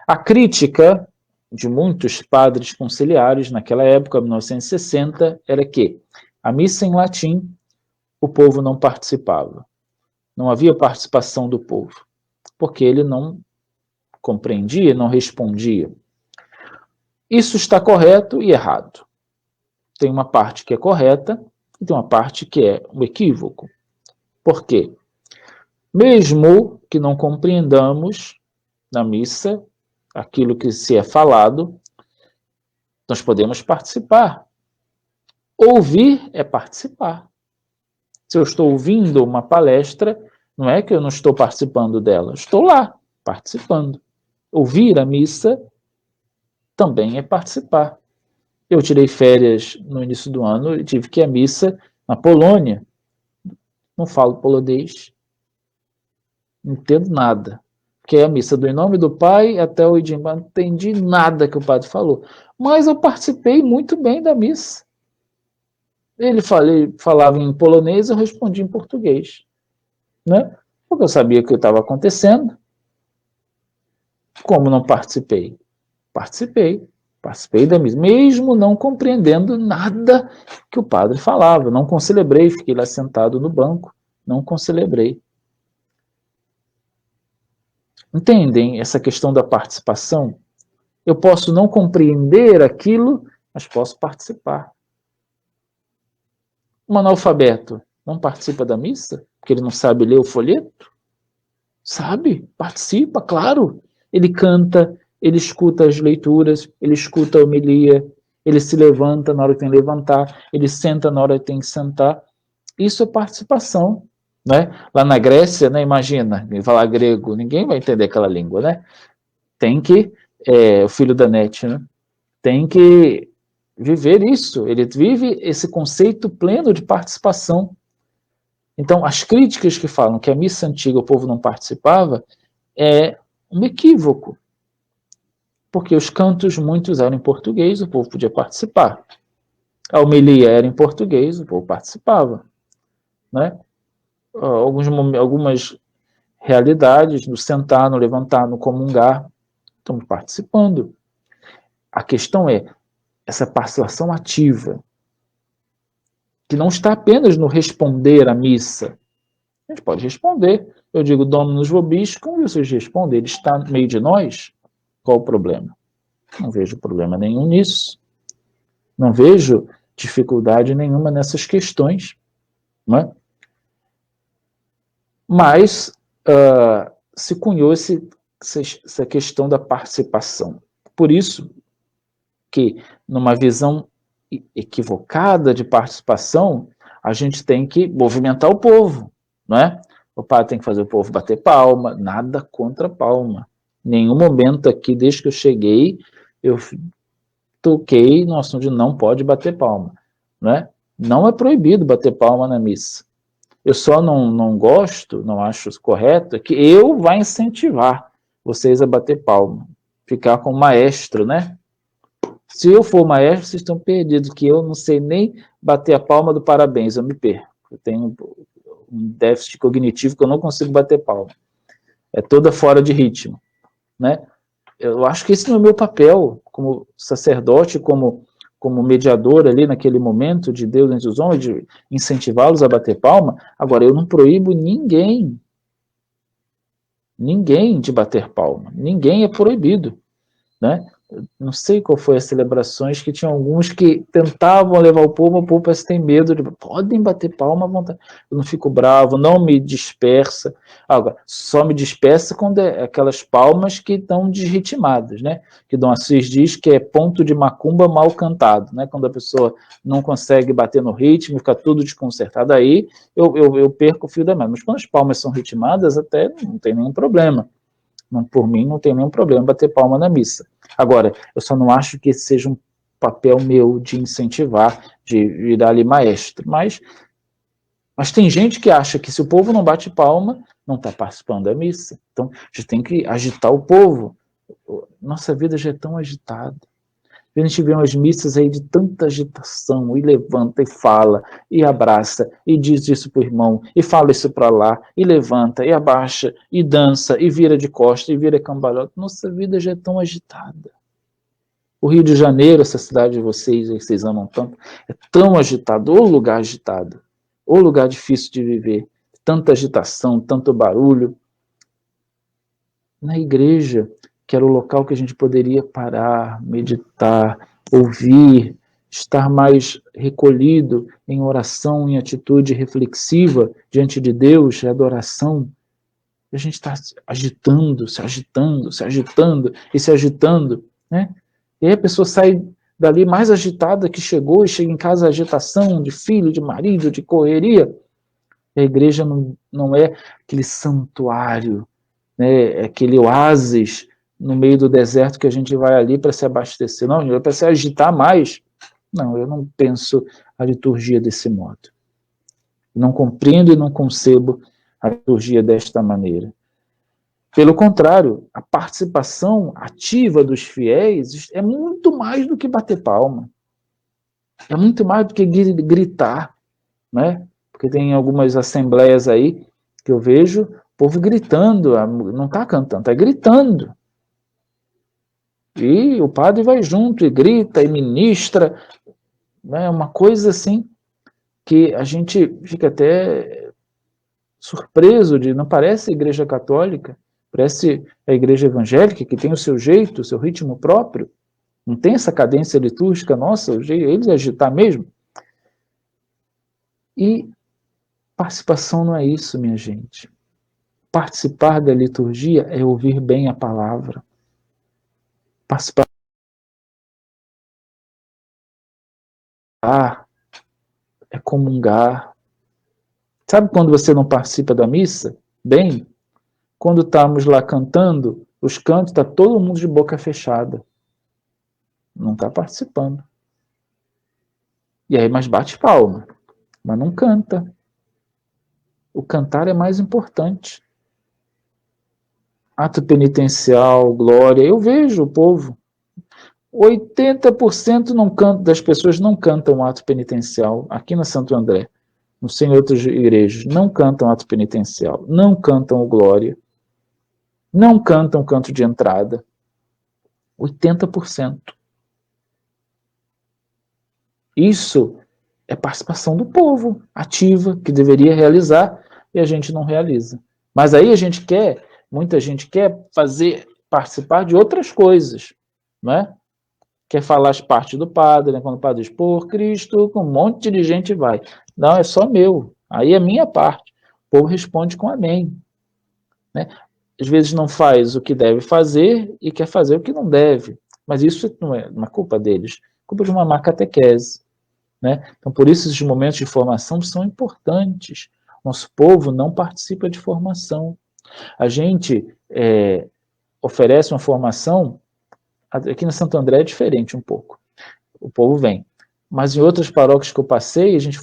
A crítica de muitos padres conciliares naquela época, 1960, era que a missa em latim, o povo não participava. Não havia participação do povo, porque ele não compreendia, não respondia. Isso está correto e errado. Tem uma parte que é correta e tem uma parte que é um equívoco. Por quê? Mesmo que não compreendamos na missa aquilo que se é falado, nós podemos participar. Ouvir é participar. Se eu estou ouvindo uma palestra, não é que eu não estou participando dela, estou lá, participando. Ouvir a missa também é participar. Eu tirei férias no início do ano e tive que ir à missa na Polônia. Não falo polonês, não entendo nada. Porque é a missa do Em Nome do Pai até o Idimba, não entendi nada que o padre falou. Mas eu participei muito bem da missa. Ele falava em polonês, eu respondi em português. Né? Porque eu sabia o que estava acontecendo. Como não participei? Participei da missa, mesmo não compreendendo nada que o padre falava. Não concelebrei, fiquei lá sentado no banco, não concelebrei. Entendem essa questão da participação? Eu posso não compreender aquilo, mas posso participar. Um analfabeto não participa da missa? Porque ele não sabe ler o folheto? Sabe, participa, claro. Ele canta, ele escuta as leituras, ele escuta a homilia, ele se levanta na hora que tem que levantar, ele senta na hora que tem que sentar. Isso é participação. Né? Lá na Grécia, né, imagina, falar grego, ninguém vai entender aquela língua, né? Tem que, o filho da Net, né? Tem que viver isso, ele vive esse conceito pleno de participação. Então, as críticas que falam que a missa antiga o povo não participava é um equívoco, porque os cantos muitos eram em português, o povo podia participar. A homilia era em português, o povo participava. Né? Algumas realidades, no sentar, no levantar, no comungar, estamos participando. A questão é essa participação ativa, que não está apenas no responder à missa. A gente pode responder. Eu digo Dominus vobiscum, e vocês respondem, ele está no meio de nós? Qual o problema? Não vejo problema nenhum nisso. Não vejo dificuldade nenhuma nessas questões. Não é? Mas se cunhou essa questão da participação. Por isso que, numa visão equivocada de participação, a gente tem que movimentar o povo, não é? O padre tem que fazer o povo bater palma, nada contra palma. Em nenhum momento aqui, desde que eu cheguei, eu toquei no assunto de não pode bater palma, não é? Não é proibido bater palma na missa. Eu só não gosto, não acho correto, que eu vá incentivar vocês a bater palma, ficar com o maestro, né? Se eu for maestro, vocês estão perdidos, que eu não sei nem bater a palma do parabéns, eu me perco. Eu tenho um déficit cognitivo que eu não consigo bater palma. É toda fora de ritmo, né? Eu acho que esse não é o meu papel como sacerdote, como mediador ali naquele momento de Deus entre os homens, de incentivá-los a bater palma. Agora, eu não proíbo ninguém de bater palma. Ninguém é proibido, né? Não sei qual foi as celebrações, que tinha alguns que tentavam levar o povo parece que tem medo de, podem bater palma à vontade. Eu não fico bravo, não me dispersa. Agora, só me dispersa quando é aquelas palmas que estão desritmadas, né? Que Dom Assis diz que é ponto de macumba mal cantado, né? Quando a pessoa não consegue bater no ritmo, fica tudo desconcertado, aí eu perco o fio da meada. Mas quando as palmas são ritmadas, até não tem nenhum problema. Por mim, não tem nenhum problema bater palma na missa. Agora, eu só não acho que esse seja um papel meu de incentivar, de virar ali maestro. Mas tem gente que acha que se o povo não bate palma, não está participando da missa. Então, a gente tem que agitar o povo. Nossa vida já é tão agitada. A gente vê umas missas aí de tanta agitação, e levanta, e fala, e abraça, e diz isso para o irmão, e fala isso para lá, e levanta, e abaixa, e dança, e vira de costa, e vira cambalhota. Nossa vida já é tão agitada. O Rio de Janeiro, essa cidade de vocês, que vocês amam tanto, é tão agitado, ou lugar agitado, ou lugar difícil de viver. Tanta agitação, tanto barulho. Na igreja, que era o local que a gente poderia parar, meditar, ouvir, estar mais recolhido em oração, em atitude reflexiva diante de Deus, adoração. A gente está agitando, se agitando, e se agitando, né? E aí a pessoa sai dali mais agitada que chegou, e chega em casa agitação de filho, de marido, de correria. A igreja não é aquele santuário, né, aquele oásis no meio do deserto que a gente vai ali para se abastecer. Não, para se agitar mais. Não, eu não penso a liturgia desse modo. Não compreendo e não concebo a liturgia desta maneira. Pelo contrário, a participação ativa dos fiéis é muito mais do que bater palma. É muito mais do que gritar, né? Porque tem algumas assembleias aí que eu vejo o povo gritando, não está cantando, está gritando. E o padre vai junto e grita e ministra, né? Uma coisa assim que a gente fica até surpreso de, não parece a igreja católica, parece a igreja evangélica, que tem o seu jeito, o seu ritmo próprio, não tem essa cadência litúrgica nossa, o jeito eles agitar mesmo. E Participação não é isso, minha gente. Participar da liturgia é ouvir bem a palavra. Participar é comungar. Sabe quando você não participa da missa? Bem, quando estamos lá cantando, os cantos, está todo mundo de boca fechada. Não está participando. E aí, mas bate palma, mas não canta. O cantar é mais importante. Ato penitencial, glória, eu vejo o povo. 80% das pessoas não cantam ato penitencial. Aqui na Santo André, não sei em outras igrejas, não cantam ato penitencial, não cantam o glória, não cantam o canto de entrada. 80%. Isso é participação do povo, ativa, que deveria realizar, e a gente não realiza. Mas aí muita gente quer participar de outras coisas, não é? Quer falar as partes do padre, né? Quando o padre diz, por Cristo, com um monte de gente vai. Não, é só meu. Aí é minha parte. O povo responde com amém. Né? Às vezes não faz o que deve fazer e quer fazer o que não deve. Mas isso não é uma culpa deles. É culpa de uma má catequese. Né? Então, por isso, esses momentos de formação são importantes. Nosso povo não participa de formação. A gente oferece uma formação. Aqui na Santo André é diferente um pouco. O povo vem. Mas em outras paróquias que eu passei, a gente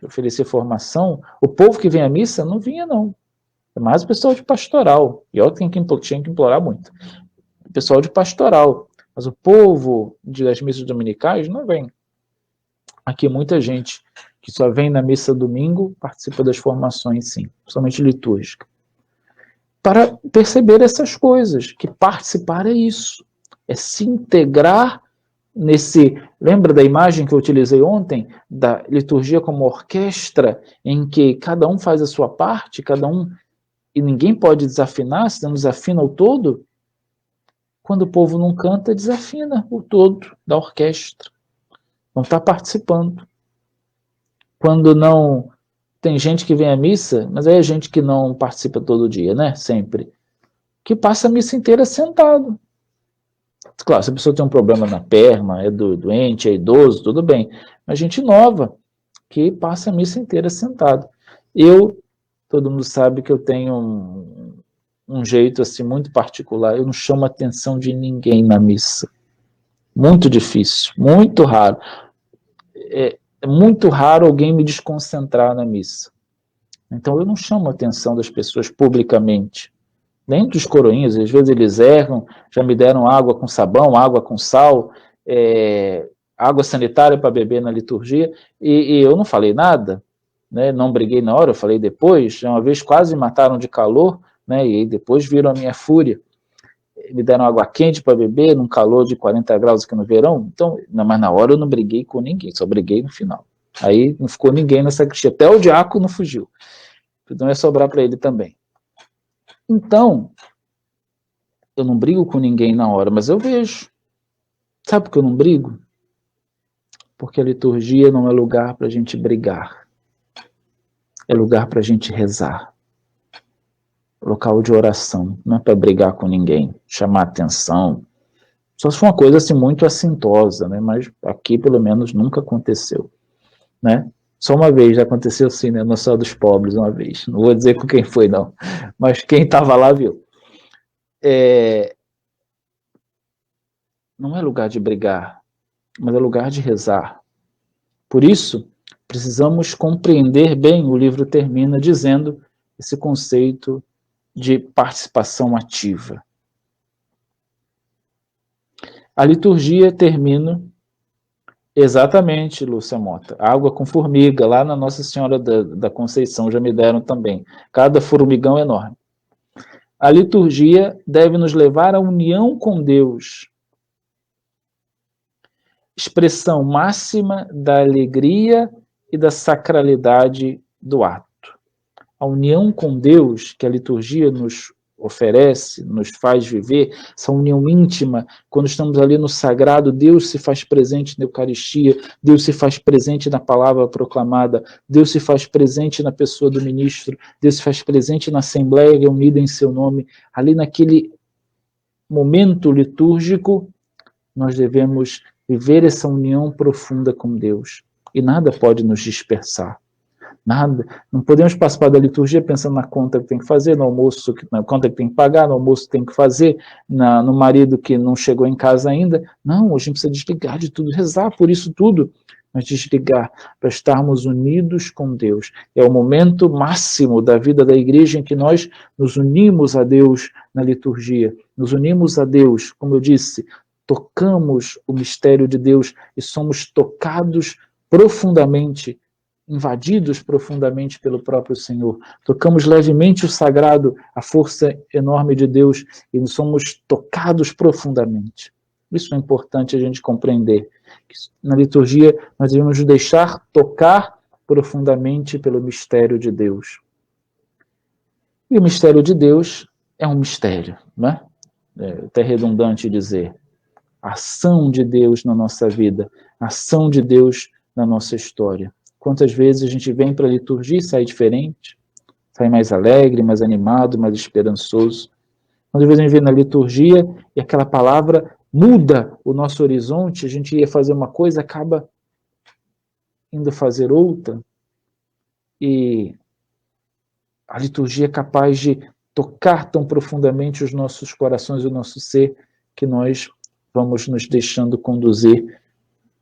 oferecia formação, o povo que vem à missa não vinha, não. É mais o pessoal de pastoral. E eu tinha que implorar muito. O pessoal de pastoral. Mas o povo das missas dominicais não vem. Aqui muita gente que só vem na missa domingo participa das formações, sim. Principalmente litúrgica. Para perceber essas coisas, que participar é isso. É se integrar Lembra da imagem que eu utilizei ontem, da liturgia como orquestra, em que cada um faz a sua parte, e ninguém pode desafinar, senão desafina o todo? Quando o povo não canta, desafina o todo da orquestra. Não está participando. Quando não... Tem gente que vem à missa, mas aí é gente que não participa todo dia, né? Sempre. Que passa a missa inteira sentado. Claro, se a pessoa tem um problema na perna, é doente, é idoso, tudo bem. Mas gente nova, que passa a missa inteira sentado. Todo mundo sabe que eu tenho um jeito assim muito particular, eu não chamo a atenção de ninguém na missa. Muito difícil, muito raro. É muito raro alguém me desconcentrar na missa. Então eu não chamo a atenção das pessoas publicamente. Nem dos coroinhas, às vezes eles erram, já me deram água com sabão, água com sal, água sanitária para beber na liturgia, e eu não falei nada, né? Não briguei na hora, eu falei depois, uma vez quase me mataram de calor, né? E depois viram a minha fúria. Me deram água quente para beber, num calor de 40 graus aqui no verão, então, mas na hora eu não briguei com ninguém, só briguei no final. Aí não ficou ninguém na sacristia, até o diácono fugiu. Então ia sobrar para ele também. Então, eu não brigo com ninguém na hora, mas eu vejo. Sabe por que eu não brigo? Porque a liturgia não é lugar para a gente brigar. É lugar para a gente rezar. Local de oração. Não é para brigar com ninguém, chamar atenção. Só se for uma coisa assim muito assintosa, né? Mas aqui pelo menos nunca aconteceu, né? Só uma vez já aconteceu sim, né? No Céu dos Pobres, uma vez. Não vou dizer com quem foi, não. Mas quem estava lá viu. Não é lugar de brigar, mas é lugar de rezar. Por isso, precisamos compreender bem, o livro termina dizendo esse conceito de participação ativa. A liturgia termina exatamente, Lúcia Mota, água com formiga, lá na Nossa Senhora da Conceição já me deram também. Cada formigão é enorme. A liturgia deve nos levar à união com Deus, expressão máxima da alegria e da sacralidade do ato. A união com Deus que a liturgia nos oferece, nos faz viver, essa união íntima, quando estamos ali no sagrado, Deus se faz presente na Eucaristia, Deus se faz presente na palavra proclamada, Deus se faz presente na pessoa do ministro, Deus se faz presente na Assembleia reunida em seu nome, ali naquele momento litúrgico, nós devemos viver essa união profunda com Deus, e nada pode nos dispersar. Nada, não podemos participar da liturgia pensando na conta que tem que fazer, no almoço, na conta que tem que pagar, no almoço que tem que fazer, no marido que não chegou em casa ainda. Não, a gente precisa desligar de tudo, rezar por isso tudo, mas desligar para estarmos unidos com Deus. É o momento máximo da vida da igreja em que nós nos unimos a Deus na liturgia, nos unimos a Deus, como eu disse, tocamos o mistério de Deus e somos tocados profundamente, invadidos profundamente pelo próprio Senhor. Tocamos levemente o sagrado, a força enorme de Deus, e somos tocados profundamente. Isso é importante a gente compreender. Na liturgia, nós devemos nos deixar tocar profundamente pelo mistério de Deus. E o mistério de Deus é um mistério, né? É até redundante dizer. A ação de Deus na nossa vida, a ação de Deus na nossa história. Quantas vezes a gente vem para a liturgia e sai diferente, sai mais alegre, mais animado, mais esperançoso. Quantas vezes a gente vem na liturgia e aquela palavra muda o nosso horizonte, a gente ia fazer uma coisa, acaba indo fazer outra, e a liturgia é capaz de tocar tão profundamente os nossos corações e o nosso ser, que nós vamos nos deixando conduzir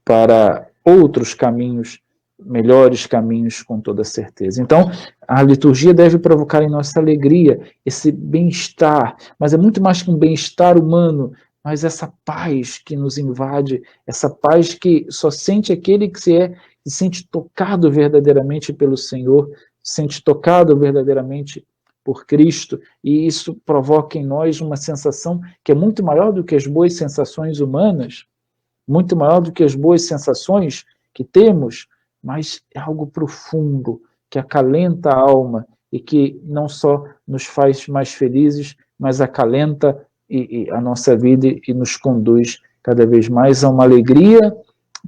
para outros caminhos, melhores caminhos, com toda certeza. Então, a liturgia deve provocar em nossa alegria, esse bem-estar, mas é muito mais que um bem-estar humano, mas essa paz que nos invade, essa paz que só sente aquele que se sente tocado verdadeiramente pelo Senhor, se sente tocado verdadeiramente por Cristo, e isso provoca em nós uma sensação que é muito maior do que as boas sensações humanas, muito maior do que as boas sensações que temos, mas é algo profundo, que acalenta a alma e que não só nos faz mais felizes, mas acalenta a nossa vida e nos conduz cada vez mais a uma alegria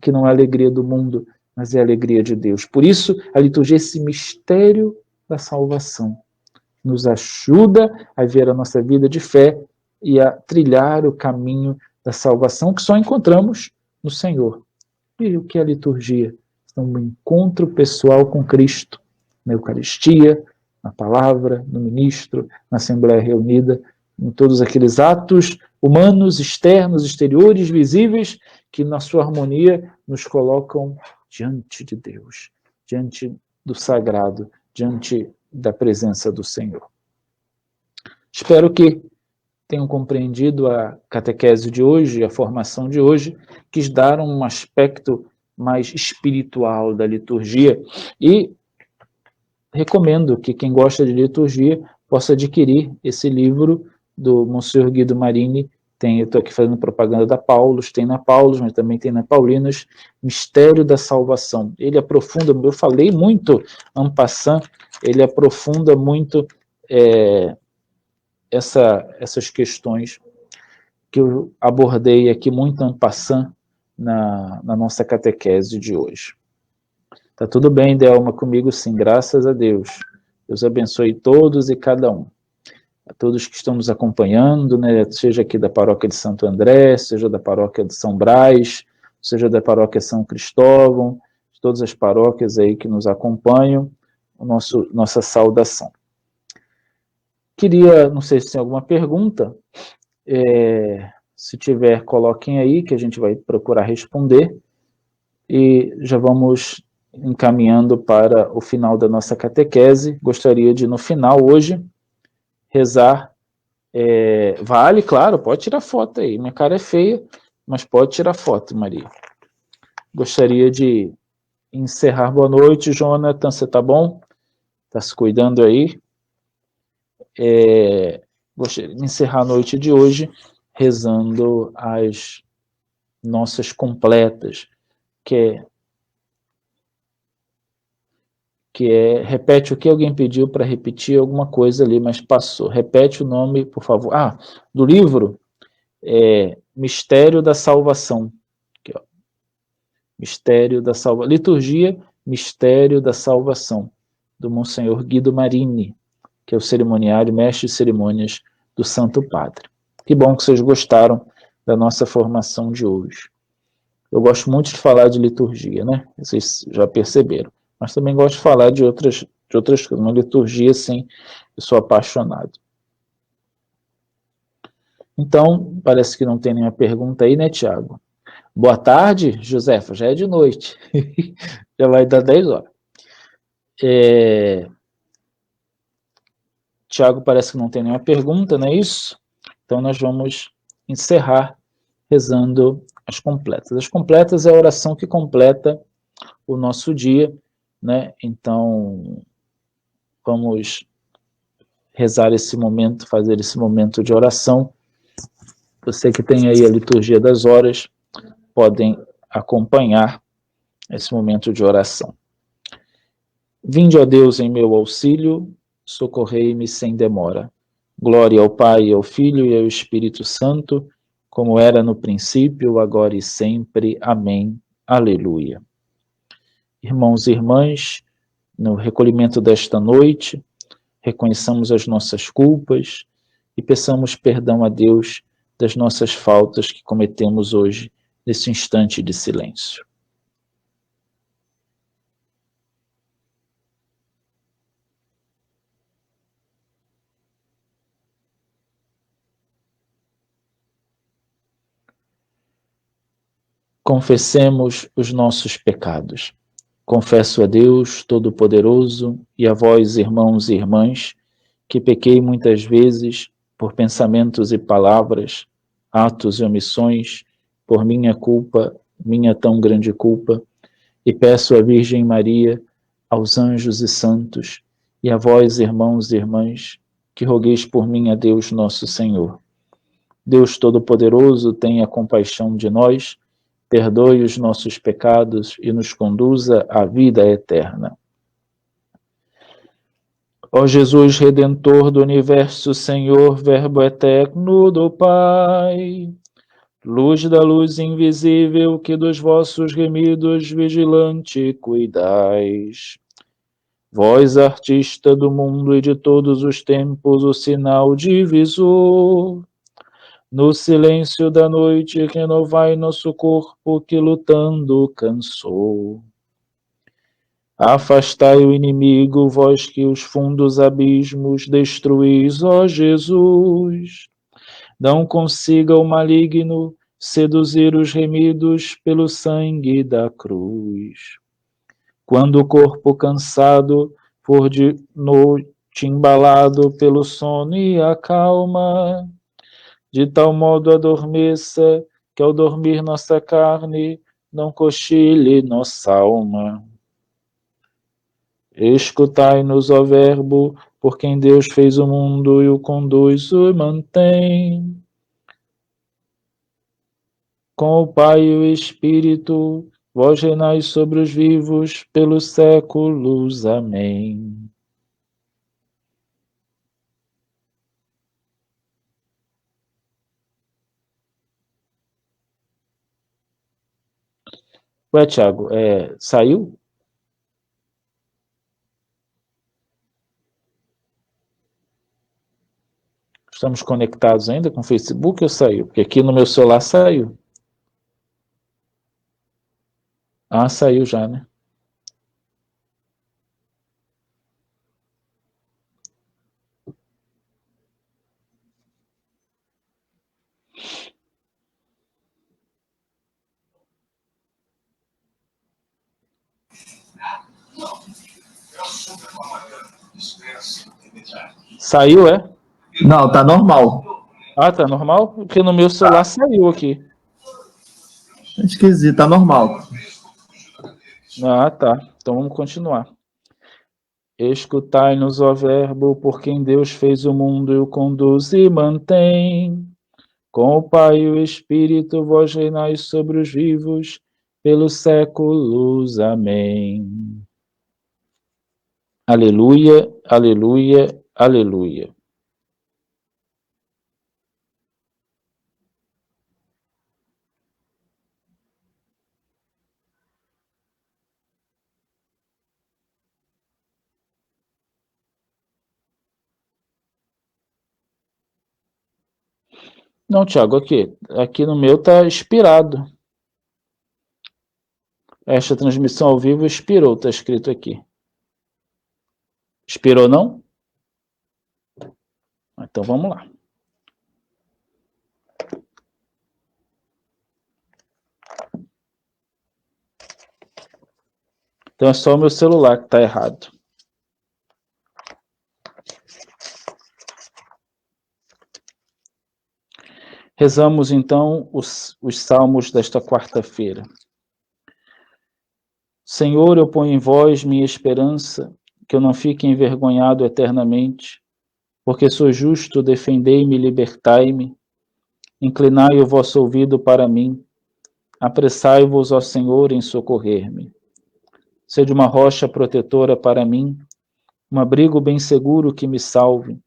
que não é a alegria do mundo, mas é a alegria de Deus. Por isso, a liturgia é esse mistério da salvação. Nos ajuda a ver a nossa vida de fé e a trilhar o caminho da salvação que só encontramos no Senhor. E o que é a liturgia? É um encontro pessoal com Cristo, na Eucaristia, na palavra, no ministro, na Assembleia reunida, em todos aqueles atos humanos, externos, exteriores, visíveis, que na sua harmonia nos colocam diante de Deus, diante do sagrado, diante da presença do Senhor. Espero que tenham compreendido a catequese de hoje, a formação de hoje, quis dar um aspecto mais espiritual da liturgia, e recomendo que quem gosta de liturgia possa adquirir esse livro do Monsenhor Guido Marini. Eu estou aqui fazendo propaganda da Paulus, tem na Paulus, mas também tem na Paulinas, Mistério da Salvação. Ele aprofunda, eu falei muito en passant, ele aprofunda muito essas questões que eu abordei aqui muito en passant na nossa catequese de hoje. Tá tudo bem, Delma, comigo sim, graças a Deus. Deus abençoe todos e cada um. A todos que estão nos acompanhando, né, seja aqui da paróquia de Santo André, seja da paróquia de São Brás, seja da paróquia São Cristóvão, de todas as paróquias aí que nos acompanham, nossa saudação. Queria, não sei se tem alguma pergunta, se tiver, coloquem aí, que a gente vai procurar responder, e já vamos encaminhando para o final da nossa catequese. Gostaria de, no final, hoje, rezar. Vale, claro, pode tirar foto aí, minha cara é feia, mas pode tirar foto, Maria. Gostaria de encerrar. Boa noite, Jonathan, você tá bom? Tá se cuidando aí? Gostaria de encerrar a noite de hoje rezando as nossas completas, que que é, repete o que alguém pediu para repetir alguma coisa ali, mas passou. Repete o nome, por favor. Do livro é Mistério da Salvação. Aqui, ó. Mistério da Salvação. Liturgia, Mistério da Salvação, do Monsenhor Guido Marini, que é o cerimoniário, mestre de cerimônias do Santo Padre. Que bom que vocês gostaram da nossa formação de hoje. Eu gosto muito de falar de liturgia, né? Vocês já perceberam. Mas também gosto de falar de outras coisas. Uma liturgia, sim, eu sou apaixonado. Então, parece que não tem nenhuma pergunta aí, né, Tiago? Boa tarde, Josefa, já é de noite. Já vai dar 10 horas. Tiago parece que não tem nenhuma pergunta, não é isso? Então, nós vamos encerrar rezando as completas. As completas é a oração que completa o nosso dia, né? Então, vamos rezar esse momento, fazer esse momento de oração. Você que tem aí a liturgia das horas, podem acompanhar esse momento de oração. Vinde, ó Deus, em meu auxílio, socorrei-me sem demora. Glória ao Pai, ao Filho e ao Espírito Santo, como era no princípio, agora e sempre. Amém. Aleluia. Irmãos e irmãs, no recolhimento desta noite, reconheçamos as nossas culpas e peçamos perdão a Deus das nossas faltas que cometemos hoje, nesse instante de silêncio. Confessemos os nossos pecados. Confesso a Deus Todo-Poderoso e a vós, irmãos e irmãs, que pequei muitas vezes por pensamentos e palavras, atos e omissões, por minha culpa, minha tão grande culpa, e peço à Virgem Maria, aos anjos e santos, e a vós, irmãos e irmãs, que rogueis por mim a Deus nosso Senhor. Deus Todo-Poderoso, tenha compaixão de nós, perdoe os nossos pecados e nos conduza à vida eterna. Ó Jesus, Redentor do Universo, Senhor, Verbo eterno do Pai, luz da luz invisível que dos vossos remidos vigilante cuidais. Vós, artista do mundo e de todos os tempos, o sinal divisor, no silêncio da noite renovai nosso corpo que lutando cansou. Afastai o inimigo, vós que os fundos abismos destruís, ó Jesus. Não consiga o maligno seduzir os remidos pelo sangue da cruz. Quando o corpo cansado for de noite embalado pelo sono e a calma, de tal modo adormeça que ao dormir nossa carne não cochile nossa alma. Escutai-nos, ó Verbo, por quem Deus fez o mundo e o conduz e mantém. Com o Pai e o Espírito, vós reinais sobre os vivos pelos séculos. Amém. Ué, Thiago, saiu? Estamos conectados ainda com o Facebook ou saiu? Porque aqui no meu celular saiu. Saiu já, né? Saiu, é? Não, tá normal. Tá normal? Porque no meu celular saiu aqui. Esquisito, tá normal. Tá. Então vamos continuar. Escutai-nos, ó Verbo, por quem Deus fez o mundo e o conduz e mantém. Com o Pai e o Espírito, vós reinais sobre os vivos, pelos séculos. Amém. Aleluia, aleluia, aleluia. Não, Thiago, aqui no meu tá expirado. Esta transmissão ao vivo expirou, tá escrito aqui. Expirou não? Então vamos lá. Então é só o meu celular que está errado. Rezamos então os salmos desta quarta-feira. Senhor, eu ponho em vós minha esperança, que eu não fique envergonhado eternamente, porque sou justo, defendei-me e libertai-me. Inclinai o vosso ouvido para mim, apressai-vos, ó Senhor, em socorrer-me. Sede uma rocha protetora para mim, um abrigo bem seguro que me salve.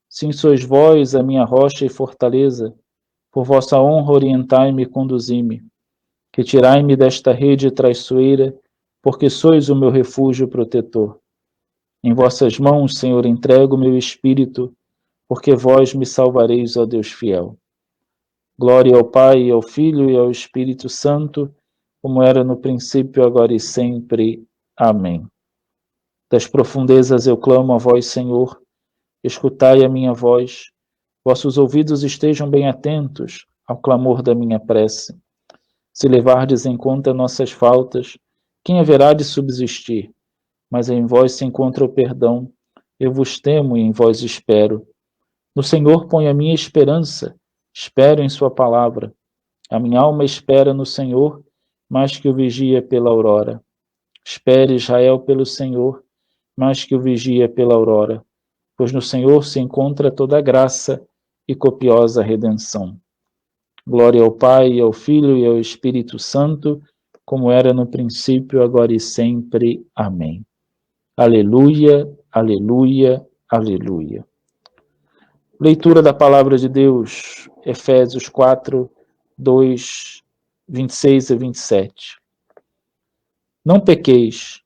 Sim, sois vós a minha rocha e fortaleza, por vossa honra orientai-me e conduzi-me. Retirai-me desta rede traiçoeira, porque sois o meu refúgio protetor. Em vossas mãos, Senhor, entrego o meu espírito, porque vós me salvareis, ó Deus fiel. Glória ao Pai, e ao Filho e ao Espírito Santo, como era no princípio, agora e sempre. Amém. Das profundezas eu clamo a vós, Senhor, escutai a minha voz, vossos ouvidos estejam bem atentos ao clamor da minha prece. Se levardes em conta nossas faltas, quem haverá de subsistir? Mas em vós se encontra o perdão, eu vos temo e em vós espero. No Senhor ponho a minha esperança, espero em sua palavra. A minha alma espera no Senhor, mais que o vigia pela aurora. Espere Israel pelo Senhor, mais que o vigia pela aurora, pois no Senhor se encontra toda a graça e copiosa redenção. Glória ao Pai, ao Filho e ao Espírito Santo, como era no princípio, agora e sempre. Amém. Aleluia, aleluia, aleluia. Leitura da Palavra de Deus, Efésios 4, 2, 26 a 27. Não pequeis,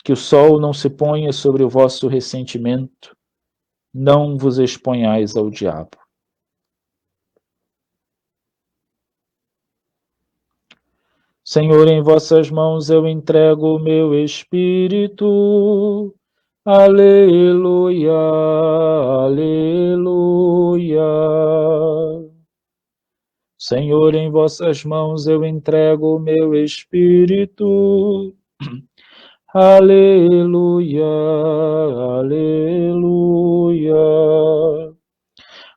que o sol não se ponha sobre o vosso ressentimento, não vos exponhais ao diabo. Senhor, em vossas mãos eu entrego o meu espírito. Aleluia, aleluia. Senhor, em vossas mãos eu entrego o meu espírito. Aleluia, aleluia.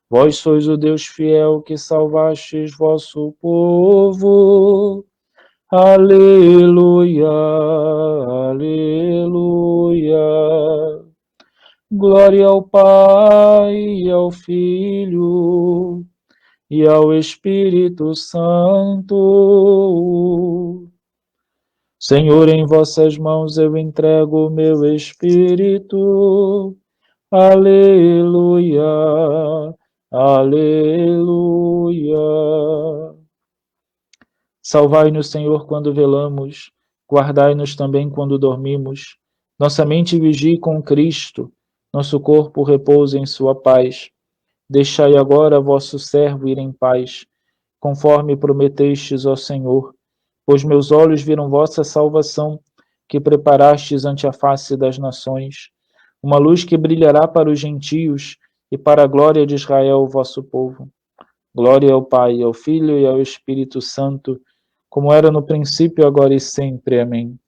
Vós sois o Deus fiel que salvastes vosso povo. Aleluia, aleluia. Glória ao Pai, ao Filho e ao Espírito Santo. Senhor, em vossas mãos eu entrego o meu espírito. Aleluia, aleluia. Salvai-nos, Senhor, quando velamos, guardai-nos também quando dormimos. Nossa mente vigie com Cristo, nosso corpo repousa em sua paz. Deixai agora vosso servo ir em paz, conforme prometestes, ó Senhor, pois meus olhos viram vossa salvação, que preparastes ante a face das nações, uma luz que brilhará para os gentios e para a glória de Israel, vosso povo. Glória ao Pai, ao Filho e ao Espírito Santo, como era no princípio, agora e sempre. Amém.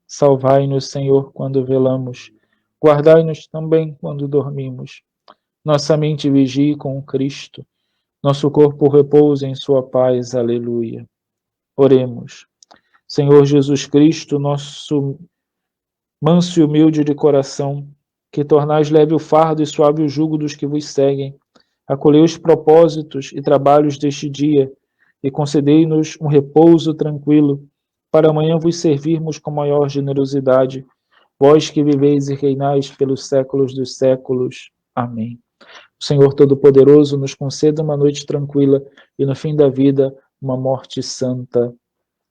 Salvai-nos, Senhor, quando velamos, guardai-nos também quando dormimos. Nossa mente vigie com Cristo, nosso corpo repousa em sua paz. Aleluia. Oremos. Senhor Jesus Cristo, nosso manso e humilde de coração, que tornais leve o fardo e suave o jugo dos que vos seguem, acolhei os propósitos e trabalhos deste dia e concedei-nos um repouso tranquilo, para amanhã vos servirmos com maior generosidade. vós que viveis e reinais pelos séculos dos séculos. Amém. O Senhor Todo-Poderoso nos conceda uma noite tranquila e no fim da vida uma morte santa.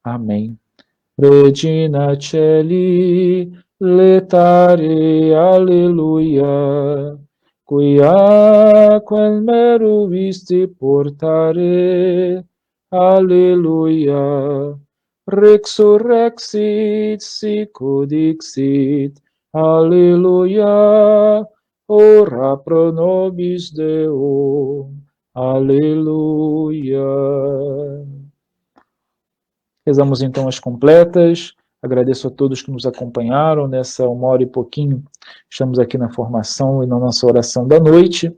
Amém. Regina Celi, letare, alleluia, quia quel mero viste portare, alleluia, resurrexit, sicut dixit, alleluia, ora pro nobis Deo, aleluia. Rezamos então as completas. Agradeço a todos que nos acompanharam nessa 1 hora e pouquinho. Estamos aqui na formação e na nossa oração da noite.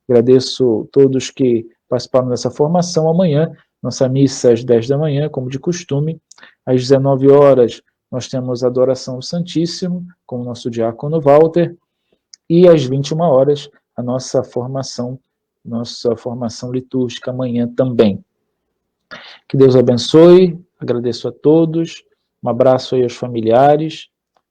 Agradeço a todos que participaram dessa formação. Amanhã, nossa missa às 10 da manhã, como de costume. Às 19 horas, nós temos a adoração ao Santíssimo, com o nosso diácono Walter. E às 21 horas, a nossa formação litúrgica amanhã também. Que Deus abençoe, agradeço a todos, um abraço aí aos familiares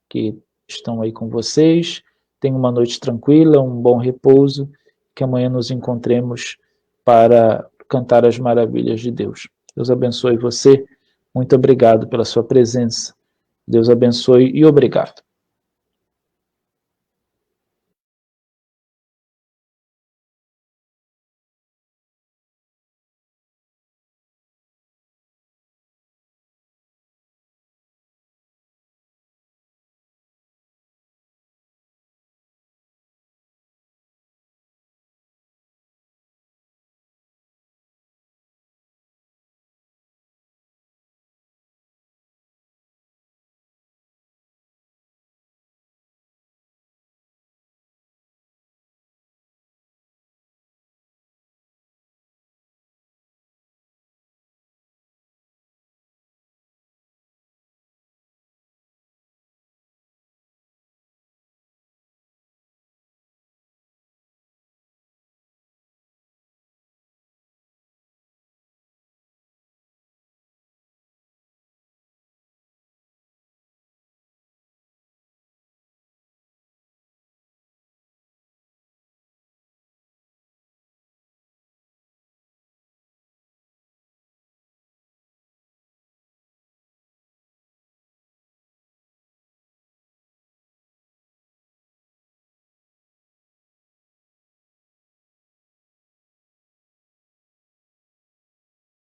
que estão aí com vocês, tenham uma noite tranquila, um bom repouso, que amanhã nos encontremos para cantar as maravilhas de Deus. Deus abençoe você, muito obrigado pela sua presença, Deus abençoe e obrigado.